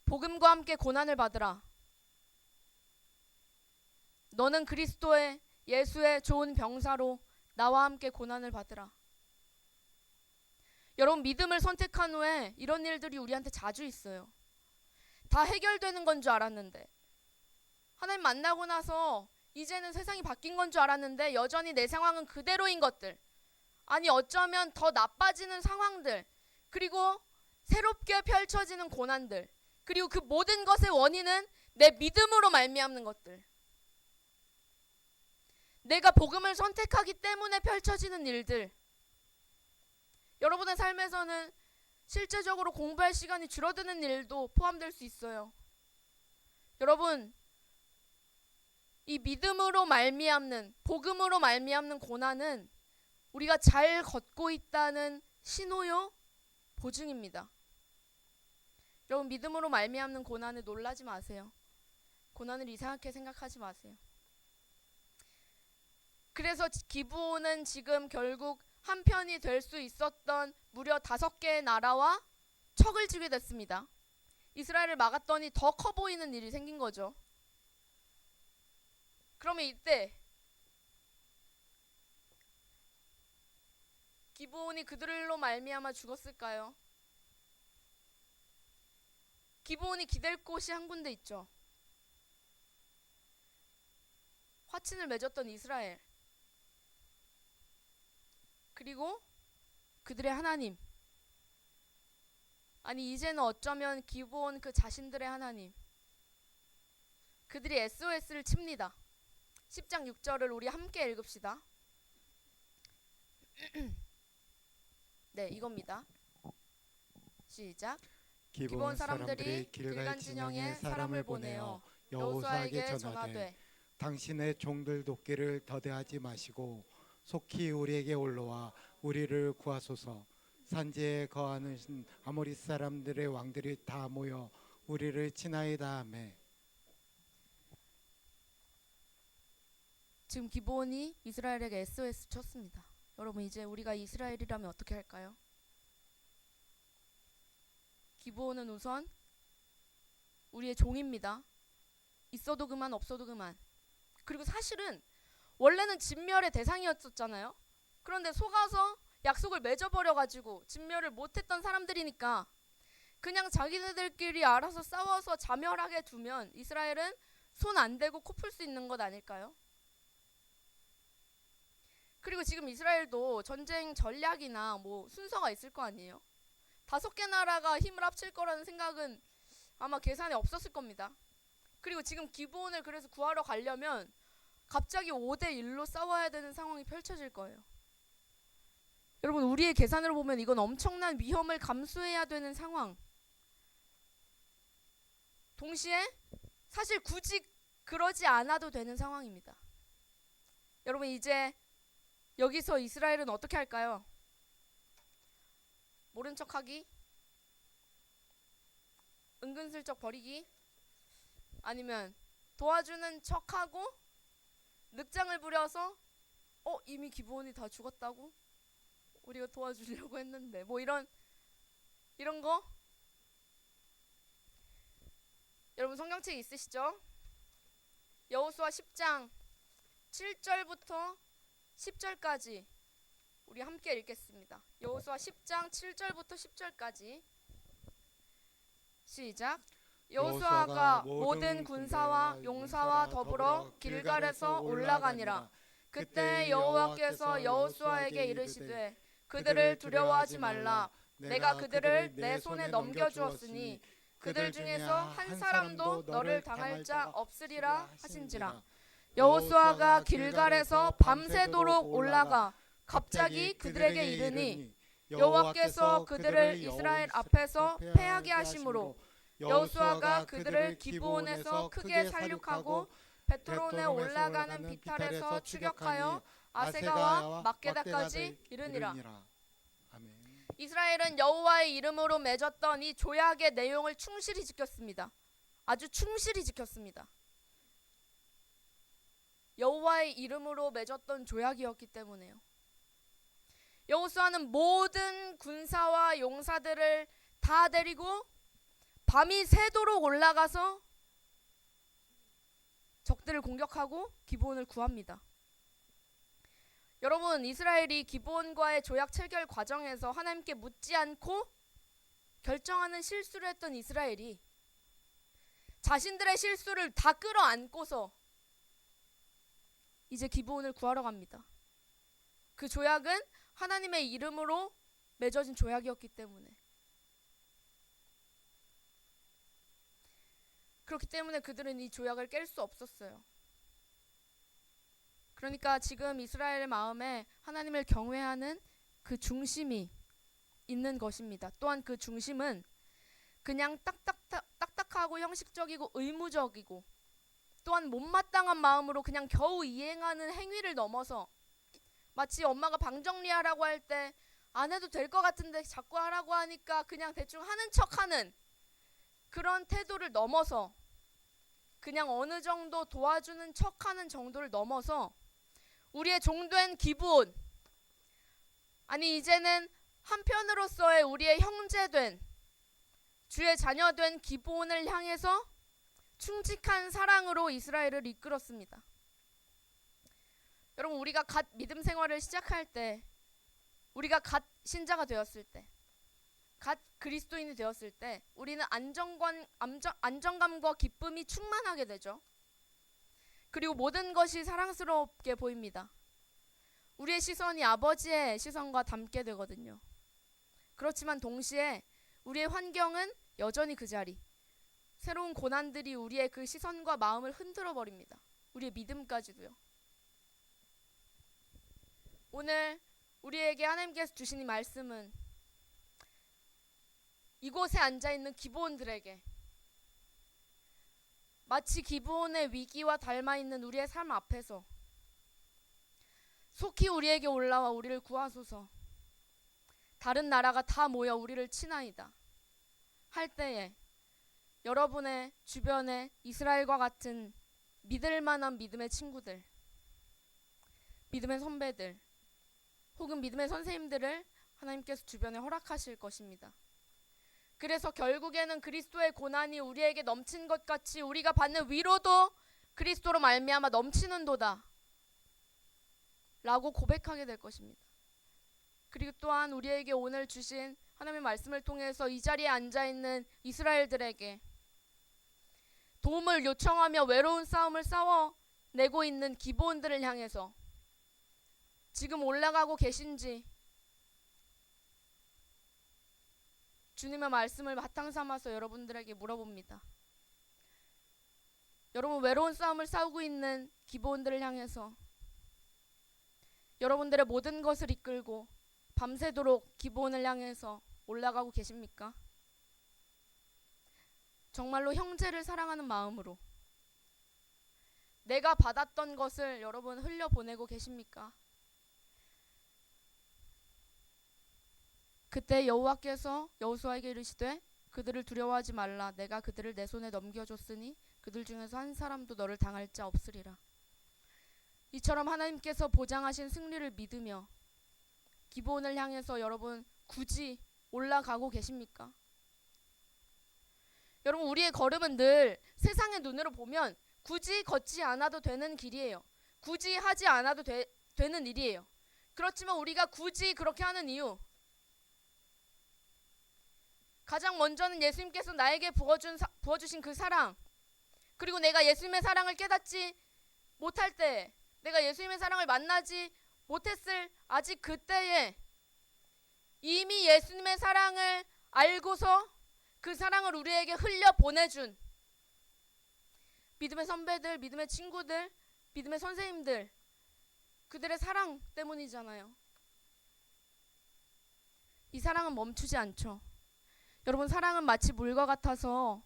복음과 함께 고난을 받으라. 너는 그리스도의 예수의 좋은 병사로 나와 함께 고난을 받으라. 여러분, 믿음을 선택한 후에 이런 일들이 우리한테 자주 있어요. 다 해결되는 건 줄 알았는데, 하나님 만나고 나서 이제는 세상이 바뀐 건 줄 알았는데 여전히 내 상황은 그대로인 것들, 아니 어쩌면 더 나빠지는 상황들, 그리고 새롭게 펼쳐지는 고난들, 그리고 그 모든 것의 원인은 내 믿음으로 말미암는 것들, 내가 복음을 선택하기 때문에 펼쳐지는 일들. 여러분의 삶에서는 실제적으로 공부할 시간이 줄어드는 일도 포함될 수 있어요. 여러분, 이 믿음으로 말미암는, 복음으로 말미암는 고난은 우리가 잘 걷고 있다는 신호요, 보증입니다. 여러분, 믿음으로 말미암는 고난에 놀라지 마세요. 고난을 이상하게 생각하지 마세요. 그래서 기브온은 지금 결국 한편이 될 수 있었던 무려 5개의 나라와 척을 지게 됐습니다. 이스라엘을 막았더니 더 커 보이는 일이 생긴 거죠. 그러면 이때 기브온이 그들로 말미암아 죽었을까요? 기브온이 기댈 곳이 한 군데 있죠. 화친을 맺었던 이스라엘, 그리고 그들의 하나님, 아니 이제는 어쩌면 기브온 그 자신들의 하나님, 그들이 SOS를 칩니다. 10장 6절을 우리 함께 읽읍시다. 네, 이겁니다. 시작. 기브온 사람들이 길갈 진영에 사람을 보내어 여호수아에게 전하되 당신의 종들 돕기를 더디하지 마시고 속히 우리에게 올라와 우리를 구하소서. 산지에 거하는 아모리 사람들의 왕들이 다 모여 우리를 치나이다 하매. 지금 기브온이 이스라엘에게 SOS 쳤습니다. 여러분, 이제 우리가 이스라엘이라면 어떻게 할까요? 기브온은 우선 우리의 종입니다. 있어도 그만 없어도 그만. 그리고 사실은 원래는 진멸의 대상이었었잖아요. 그런데 속아서 약속을 맺어버려가지고 진멸을 못했던 사람들이니까 그냥 자기네들끼리 알아서 싸워서 자멸하게 두면 이스라엘은 손 안 대고 코 풀 수 있는 것 아닐까요? 그리고 지금 이스라엘도 전쟁 전략이나 뭐 순서가 있을 거 아니에요. 5개 나라가 힘을 합칠 거라는 생각은 아마 계산에 없었을 겁니다. 그리고 지금 기브온을 그래서 구하러 가려면 갑자기 5대1로 싸워야 되는 상황이 펼쳐질 거예요. 여러분, 우리의 계산으로 보면 이건 엄청난 위험을 감수해야 되는 상황. 동시에 사실 굳이 그러지 않아도 되는 상황입니다. 여러분, 이제 여기서 이스라엘은 어떻게 할까요? 모른 척하기? 은근슬쩍 버리기? 아니면 도와주는 척하고 늑장을 부려서 이미 기브온이 다 죽었다고? 우리가 도와주려고 했는데 뭐 이런 거? 여러분, 성경책 있으시죠? 여호수아 10장 7절부터 10절까지 우리 함께 읽겠습니다. 여호수아 10장 7절부터 10절까지 시작. 여호수아가 모든 군사와 용사와 더불어 길갈에서 올라가니라. 그때 여호와께서 여호수아에게 이르시되 그들을 두려워하지 말라. 내가 그들을 내 손에 넘겨주었으니 그들 중에서 한 사람도 너를 당할 자 없으리라 하신지라. 여호수아가 길갈에서 밤새도록 올라가 갑자기 그들에게 이르니 여호와께서 그들을 이스라엘 앞에서 패하게 하심으로 여호수아가 그들을 기브온에서 크게 살육하고 베트론에 올라가는 비탈에서 추격하여 아세가와 막게다까지 이르니라. 아멘. 이스라엘은 여호와의 이름으로 맺었던 이 조약의 내용을 충실히 지켰습니다. 아주 충실히 지켰습니다. 여호와의 이름으로 맺었던 조약이었기 때문에요. 여호수아는 모든 군사와 용사들을 다 데리고 밤이 새도록 올라가서 적들을 공격하고 기브온을 구합니다. 여러분, 이스라엘이 기브온과의 조약 체결 과정에서 하나님께 묻지 않고 결정하는 실수를 했던 이스라엘이 자신들의 실수를 다 끌어안고서 이제 기브온을 구하러 갑니다. 그 조약은 하나님의 이름으로 맺어진 조약이었기 때문에. 그렇기 때문에 그들은 이 조약을 깰 수 없었어요. 그러니까 지금 이스라엘의 마음에 하나님을 경외하는 그 중심이 있는 것입니다. 또한 그 중심은 그냥 딱딱하고 형식적이고 의무적이고 또한 못마땅한 마음으로 그냥 겨우 이행하는 행위를 넘어서 마치 엄마가 방 정리하라고 할 때 안 해도 될 것 같은데 자꾸 하라고 하니까 그냥 대충 하는 척하는 그런 태도를 넘어서 그냥 어느 정도 도와주는 척하는 정도를 넘어서 우리의 종된 기브온, 아니 이제는 한편으로서의 우리의 형제된 주의 자녀된 기브온을 향해서 충직한 사랑으로 이스라엘을 이끌었습니다. 여러분, 우리가 갓 믿음 생활을 시작할 때, 우리가 갓 신자가 되었을 때, 갓 그리스도인이 되었을 때 우리는 안정감과 기쁨이 충만하게 되죠. 그리고 모든 것이 사랑스럽게 보입니다. 우리의 시선이 아버지의 시선과 닮게 되거든요. 그렇지만 동시에 우리의 환경은 여전히 그 자리. 새로운 고난들이 우리의 그 시선과 마음을 흔들어 버립니다. 우리의 믿음까지도요. 오늘 우리에게 하나님께서 주신 이 말씀은 이곳에 앉아있는 기브온들에게 마치 기브온의 위기와 닮아있는 우리의 삶 앞에서 속히 우리에게 올라와 우리를 구하소서, 다른 나라가 다 모여 우리를 치나이다 할 때에 여러분의 주변에 이스라엘과 같은 믿을 만한 믿음의 친구들, 믿음의 선배들 혹은 믿음의 선생님들을 하나님께서 주변에 허락하실 것입니다. 그래서 결국에는 그리스도의 고난이 우리에게 넘친 것 같이 우리가 받는 위로도 그리스도로 말미암아 넘치는도다 라고 고백하게 될 것입니다. 그리고 또한 우리에게 오늘 주신 하나님의 말씀을 통해서 이 자리에 앉아있는 이스라엘들에게 도움을 요청하며 외로운 싸움을 싸워내고 있는 기브온들을 향해서 지금 올라가고 계신지 주님의 말씀을 바탕 삼아서 여러분들에게 물어봅니다. 여러분, 외로운 싸움을 싸우고 있는 기브온들을 향해서 여러분들의 모든 것을 이끌고 밤새도록 기브온을 향해서 올라가고 계십니까? 정말로 형제를 사랑하는 마음으로 내가 받았던 것을 여러분 흘려보내고 계십니까? 그때 여호와께서 여호수아에게 이르시되 그들을 두려워하지 말라. 내가 그들을 내 손에 넘겨줬으니 그들 중에서 한 사람도 너를 당할 자 없으리라. 이처럼 하나님께서 보장하신 승리를 믿으며 기브온을 향해서 여러분 굳이 올라가고 계십니까? 여러분, 우리의 걸음은 늘 세상의 눈으로 보면 굳이 걷지 않아도 되는 길이에요. 굳이 하지 않아도 되는 일이에요. 그렇지만 우리가 굳이 그렇게 하는 이유, 가장 먼저는 예수님께서 나에게 부어주신 그 사랑, 그리고 내가 예수님의 사랑을 깨닫지 못할 때 내가 예수님의 사랑을 만나지 못했을 아직 그때에 이미 예수님의 사랑을 알고서 그 사랑을 우리에게 흘려 보내준 믿음의 선배들, 믿음의 친구들, 믿음의 선생님들, 그들의 사랑 때문이잖아요. 이 사랑은 멈추지 않죠. 여러분, 사랑은 마치 물과 같아서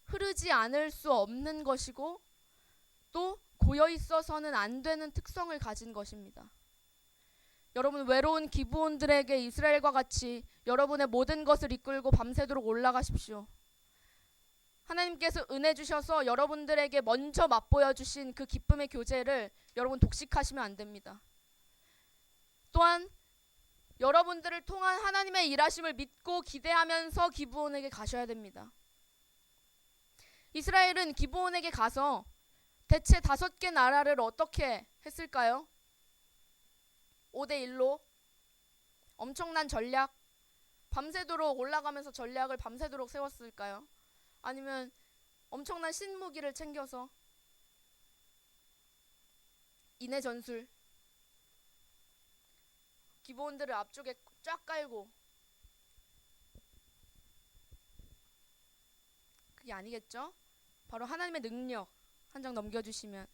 흐르지 않을 수 없는 것이고 또 고여 있어서는 안 되는 특성을 가진 것입니다. 여러분, 외로운 기브온들에게 이스라엘과 같이 여러분의 모든 것을 이끌고 밤새도록 올라가십시오. 하나님께서 은혜 주셔서 여러분들에게 먼저 맛보여 주신 그 기쁨의 교제를 여러분 독식하시면 안 됩니다. 또한 여러분들을 통한 하나님의 일하심을 믿고 기대하면서 기브온에게 가셔야 됩니다. 이스라엘은 기브온에게 가서 대체 5개 나라를 어떻게 했을까요? 5대1로 엄청난 전략, 밤새도록 올라가면서 전략을 밤새도록 세웠을까요? 아니면 엄청난 신무기를 챙겨서 인해 전술, 기브온들을 앞쪽에 쫙 깔고, 그게 아니겠죠? 바로 하나님의 능력 한 장 넘겨주시면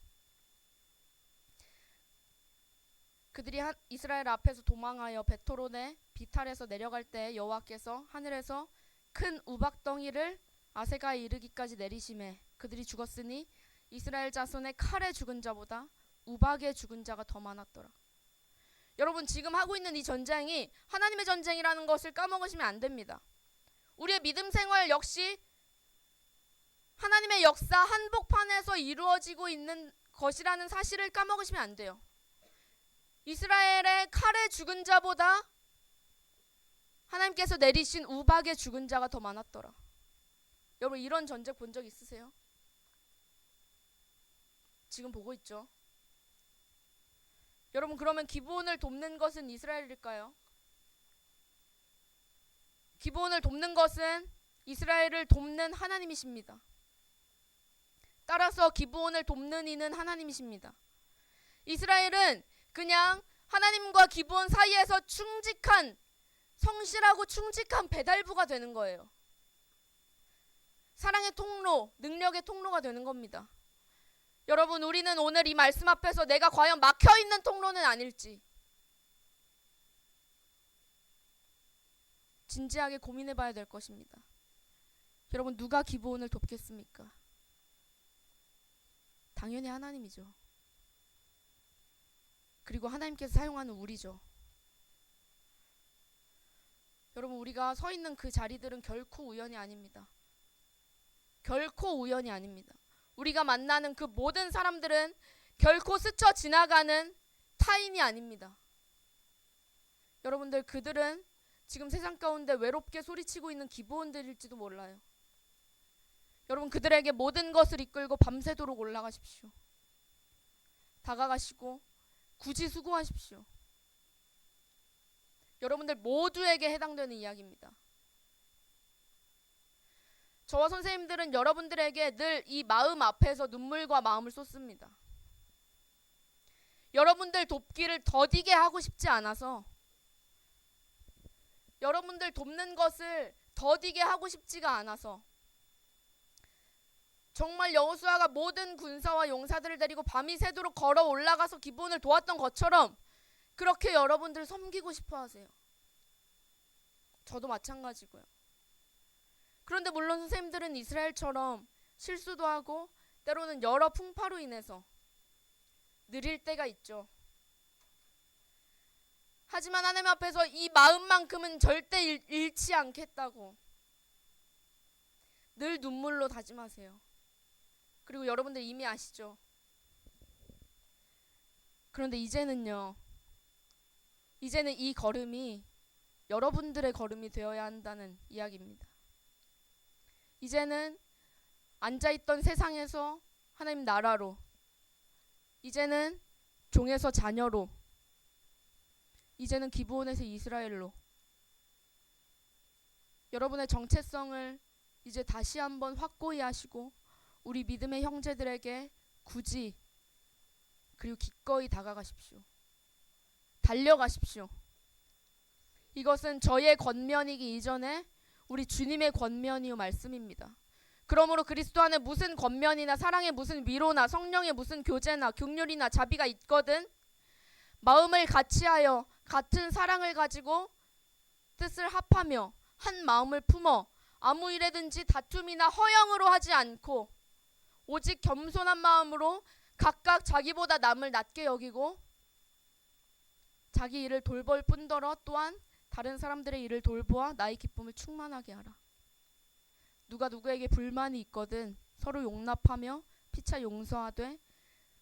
그들이 이스라엘 앞에서 도망하여 베토론의 비탈에서 내려갈 때 여호와께서 하늘에서 큰 우박덩이를 아세가에 이르기까지 내리심에 그들이 죽었으니 이스라엘 자손의 칼에 죽은 자보다 우박에 죽은 자가 더 많았더라. 여러분, 지금 하고 있는 이 전쟁이 하나님의 전쟁이라는 것을 까먹으시면 안 됩니다. 우리의 믿음 생활 역시 하나님의 역사 한복판에서 이루어지고 있는 것이라는 사실을 까먹으시면 안 돼요. 이스라엘의 칼에 죽은 자보다 하나님께서 내리신 우박에 죽은 자가 더 많았더라. 여러분, 이런 전쟁 본 적 있으세요? 지금 보고 있죠. 여러분, 그러면 기브온을 돕는 것은 이스라엘일까요? 기브온을 돕는 것은 이스라엘을 돕는 하나님이십니다. 따라서 기브온을 돕는 이는 하나님이십니다. 이스라엘은 그냥 하나님과 기브온 사이에서 성실하고 충직한 배달부가 되는 거예요. 사랑의 통로, 능력의 통로가 되는 겁니다. 여러분, 우리는 오늘 이 말씀 앞에서 내가 과연 막혀있는 통로는 아닐지 진지하게 고민해 봐야 될 것입니다. 여러분, 누가 기브온을 돕겠습니까? 당연히 하나님이죠. 그리고 하나님께서 사용하는 우리죠. 여러분, 우리가 서 있는 그 자리들은 결코 우연이 아닙니다. 결코 우연이 아닙니다. 우리가 만나는 그 모든 사람들은 결코 스쳐 지나가는 타인이 아닙니다. 여러분들, 그들은 지금 세상 가운데 외롭게 소리치고 있는 기브온들일지도 몰라요. 여러분, 그들에게 모든 것을 이끌고 밤새도록 올라가십시오. 다가가시고 굳이 수고하십시오. 여러분들 모두에게 해당되는 이야기입니다. 저와 선생님들은 여러분들에게 늘 이 마음 앞에서 눈물과 마음을 쏟습니다. 여러분들 돕기를 더디게 하고 싶지 않아서, 여러분들 돕는 것을 더디게 하고 싶지가 않아서, 정말 여호수아가 모든 군사와 용사들을 데리고 밤이 새도록 걸어 올라가서 기브온을 도왔던 것처럼 그렇게 여러분들 섬기고 싶어 하세요. 저도 마찬가지고요. 그런데 물론 선생님들은 이스라엘처럼 실수도 하고 때로는 여러 풍파로 인해서 느릴 때가 있죠. 하지만 하나님 앞에서 이 마음만큼은 절대 잃지 않겠다고 늘 눈물로 다짐하세요. 그리고 여러분들 이미 아시죠? 그런데 이제는요, 이제는 이 걸음이 여러분들의 걸음이 되어야 한다는 이야기입니다. 이제는 앉아있던 세상에서 하나님 나라로, 이제는 종에서 자녀로, 이제는 기브온에서 이스라엘로 여러분의 정체성을 이제 다시 한번 확고히 하시고 우리 믿음의 형제들에게 굳이 그리고 기꺼이 다가가십시오. 달려가십시오. 이것은 저의 권면이기 이전에 우리 주님의 권면이요 말씀입니다. 그러므로 그리스도 안에 무슨 권면이나 사랑의 무슨 위로나 성령의 무슨 교제나 긍휼이나 자비가 있거든 마음을 같이하여 같은 사랑을 가지고 뜻을 합하며 한 마음을 품어 아무 일에든지 다툼이나 허영으로 하지 않고 오직 겸손한 마음으로 각각 자기보다 남을 낮게 여기고 자기 일을 돌볼 뿐더러 또한 다른 사람들의 일을 돌보아 나의 기쁨을 충만하게 하라. 누가 누구에게 불만이 있거든 서로 용납하며 피차 용서하되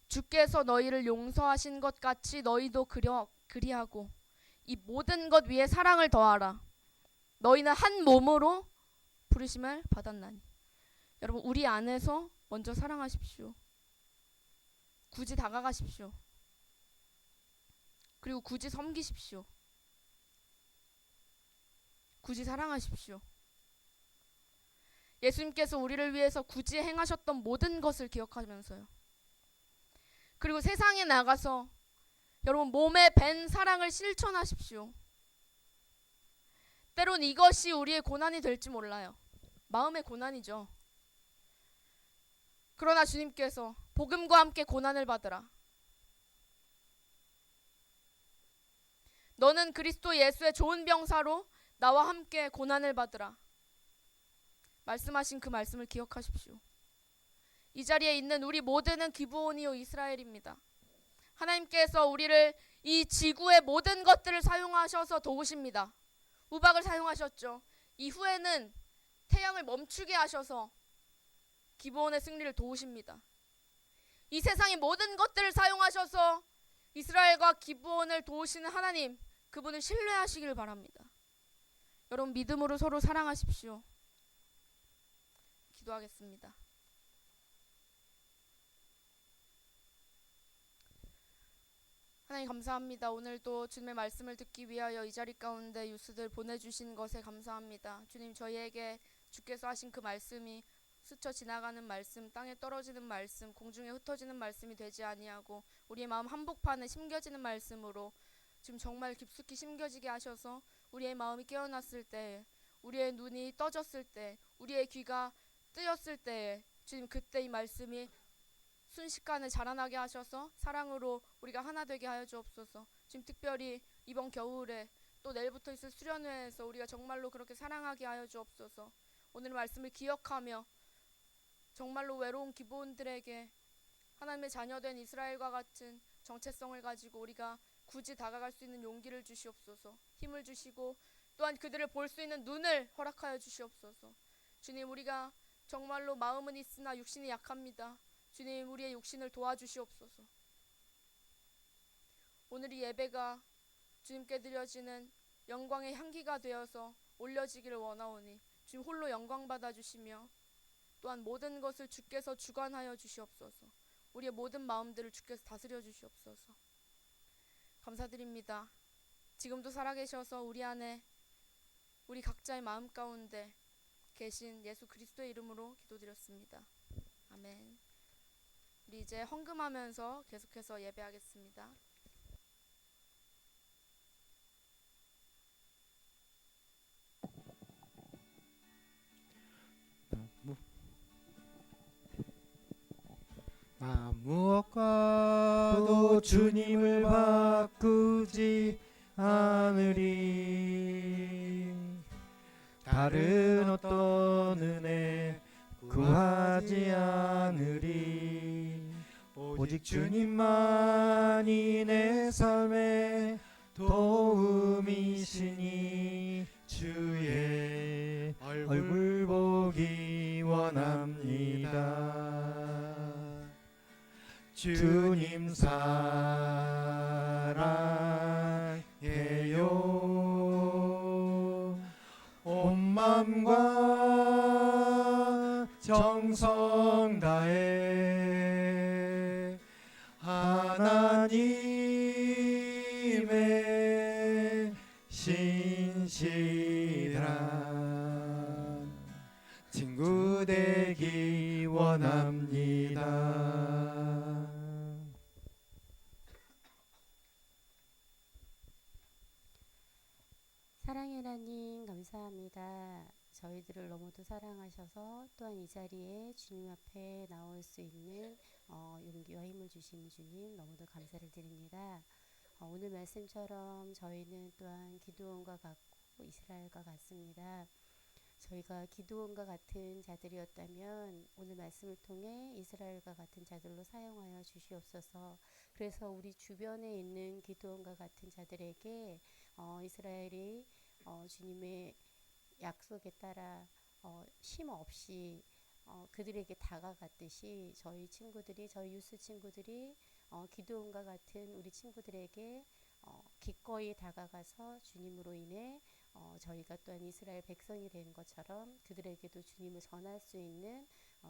주께서 너희를 용서하신 것 같이 너희도 그리하고 이 모든 것 위에 사랑을 더하라. 너희는 한 몸으로 부르심을 받았나니. 여러분 우리 안에서 먼저 사랑하십시오. 굳이 다가가십시오. 그리고 굳이 섬기십시오. 굳이 사랑하십시오. 예수님께서 우리를 위해서 굳이 행하셨던 모든 것을 기억하면서요. 그리고 세상에 나가서 여러분 몸에 밴 사랑을 실천하십시오. 때론 이것이 우리의 고난이 될지 몰라요. 마음의 고난이죠. 그러나 주님께서 복음과 함께 고난을 받으라. 너는 그리스도 예수의 좋은 병사로 나와 함께 고난을 받으라. 말씀하신 그 말씀을 기억하십시오. 이 자리에 있는 우리 모두는 기브온이요 이스라엘입니다. 하나님께서 우리를 이 지구의 모든 것들을 사용하셔서 도우십니다. 우박을 사용하셨죠. 이후에는 태양을 멈추게 하셔서 기브온의 승리를 도우십니다. 이 세상의 모든 것들을 사용하셔서 이스라엘과 기브온을 도우시는 하나님, 그분을 신뢰하시길 바랍니다. 여러분 믿음으로 서로 사랑하십시오. 기도하겠습니다. 하나님 감사합니다. 오늘도 주님의 말씀을 듣기 위하여 이 자리 가운데 유스들 보내주신 것에 감사합니다. 주님 저희에게 주께서 하신 그 말씀이 스쳐 지나가는 말씀, 땅에 떨어지는 말씀, 공중에 흩어지는 말씀이 되지 아니하고 우리의 마음 한복판에 심겨지는 말씀으로 지금 정말 깊숙이 심겨지게 하셔서 우리의 마음이 깨어났을 때, 우리의 눈이 떠졌을 때, 우리의 귀가 뜨였을 때 주님 그때 이 말씀이 순식간에 자라나게 하셔서 사랑으로 우리가 하나 되게 하여 주옵소서. 지금 특별히 이번 겨울에 또 내일부터 있을 수련회에서 우리가 정말로 그렇게 사랑하게 하여 주옵소서. 오늘 말씀을 기억하며 정말로 외로운 기브온들에게 하나님의 자녀된 이스라엘과 같은 정체성을 가지고 우리가 굳이 다가갈 수 있는 용기를 주시옵소서. 힘을 주시고 또한 그들을 볼 수 있는 눈을 허락하여 주시옵소서. 주님 우리가 정말로 마음은 있으나 육신이 약합니다. 주님 우리의 육신을 도와주시옵소서. 오늘 이 예배가 주님께 드려지는 영광의 향기가 되어서 올려지기를 원하오니 주님 홀로 영광 받아주시며 또한 모든 것을 주께서 주관하여 주시옵소서. 우리의 모든 마음들을 주께서 다스려 주시옵소서. 감사드립니다. 지금도 살아계셔서 우리 안에 우리 각자의 마음 가운데 계신 예수 그리스도의 이름으로 기도드렸습니다. 아멘. 우리 이제 헌금하면서 계속해서 예배하겠습니다. 무엇과도 주님을 바꾸지 않으리. 다른 어떤 은혜 구하지 않으리. 오직 주님만이 내 삶의 도움이시니 주의 얼굴 보기 원합니다. 주님 사랑해요. 온 맘과 정성 다해 하나님의 신실한 친구 되기 원합니다. 사랑의 하나님 감사합니다. 저희들을 너무도 사랑하셔서 또한 이 자리에 주님 앞에 나올 수 있는 용기와 힘을 주신 주님 너무도 감사를 드립니다. 오늘 말씀처럼 저희는 또한 기드온과 같고 이스라엘과 같습니다. 저희가 기드온과 같은 자들이었다면 오늘 말씀을 통해 이스라엘과 같은 자들로 사용하여 주시옵소서. 그래서 우리 주변에 있는 기드온과 같은 자들에게 이스라엘이 주님의 약속에 따라 쉼 없이 그들에게 다가갔듯이 저희 친구들이, 저희 유스 친구들이 기드온과 같은 우리 친구들에게 기꺼이 다가가서 주님으로 인해 저희가 또한 이스라엘 백성이 된 것처럼 그들에게도 주님을 전할 수 있는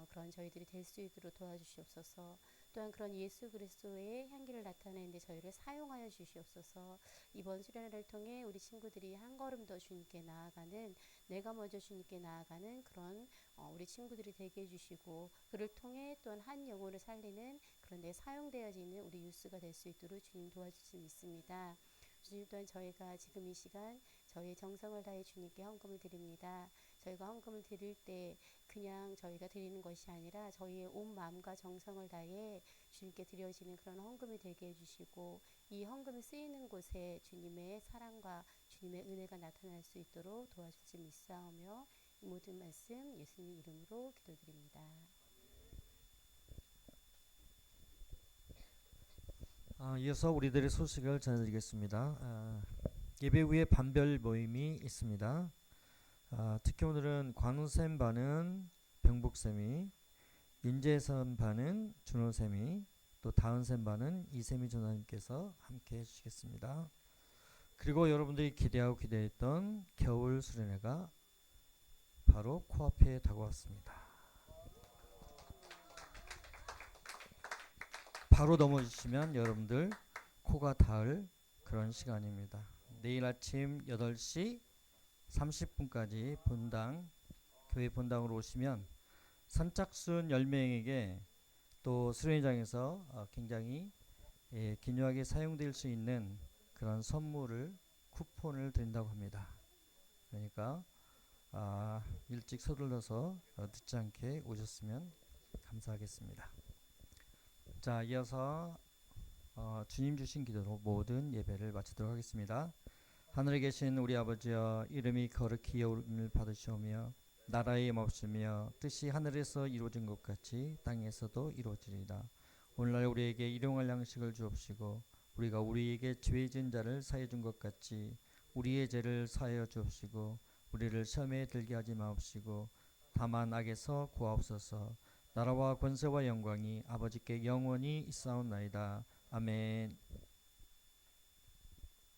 그런 저희들이 될 수 있도록 도와주시옵소서. 또한 그런 예수 그리스도의 향기를 나타내는데 저희를 사용하여 주시옵소서. 이번 수련회를 통해 우리 친구들이 한 걸음 더 주님께 나아가는, 내가 먼저 주님께 나아가는 그런 우리 친구들이 되게 해주시고, 그를 통해 또한 한 영혼을 살리는 그런 데 사용되어지는 우리 유스가 될 수 있도록 주님 도와주실 믿습니다. 주님 또한 저희가 지금 이 시간 저희의 정성을 다해 주님께 헌금을 드립니다. 저희가 헌금을 드릴 때 그냥 저희가 드리는 것이 아니라 저희의 온 마음과 정성을 다해 주님께 드려지는 그런 헌금이 되게 해주시고, 이 헌금이 쓰이는 곳에 주님의 사랑과 주님의 은혜가 나타날 수 있도록 도와주실 믿사오며 이 모든 말씀 예수님 이름으로 기도드립니다. 이어서 우리들의 소식을 전해드리겠습니다. 예배 후에 반별 모임이 있습니다. 특히 오늘은 관우쌤 반은 병복쌤이, 윤재선 반은 준호쌤이, 또 다은쌤 반은 이쌤이 전사님께서 함께 해주시겠습니다. 그리고 여러분들이 기대하고 기대했던 겨울 수련회가 바로 코앞에 다가왔습니다. 바로 넘어지시면 여러분들 코가 닿을 그런 시간입니다. 내일 아침 8시 30분까지 본당, 교회 본당으로 오시면 선착순 10명에게 또 수련회장에서 굉장히 기묘하게 사용될 수 있는 그런 선물을, 쿠폰을 드린다고 합니다. 그러니까 일찍 서둘러서 늦지 않게 오셨으면 감사하겠습니다. 자, 이어서 주님 주신 기도로 모든 예배를 마치도록 하겠습니다. 하늘에 계신 우리 아버지여, 이름이 거룩히 여김을 받으시오며 나라의 몹시며 뜻이 하늘에서 이루어진 것 같이 땅에서도 이루어지리이다. 오늘날 우리에게 일용할 양식을 주옵시고 우리가 우리에게 죄 지은 자를 사해 준 것 같이 우리의 죄를 사하여 주옵시고 우리를 시험에 들게 하지 마옵시고 다만 악에서 구하옵소서. 나라와 권세와 영광이 아버지께 영원히 있사옵나이다. 아멘.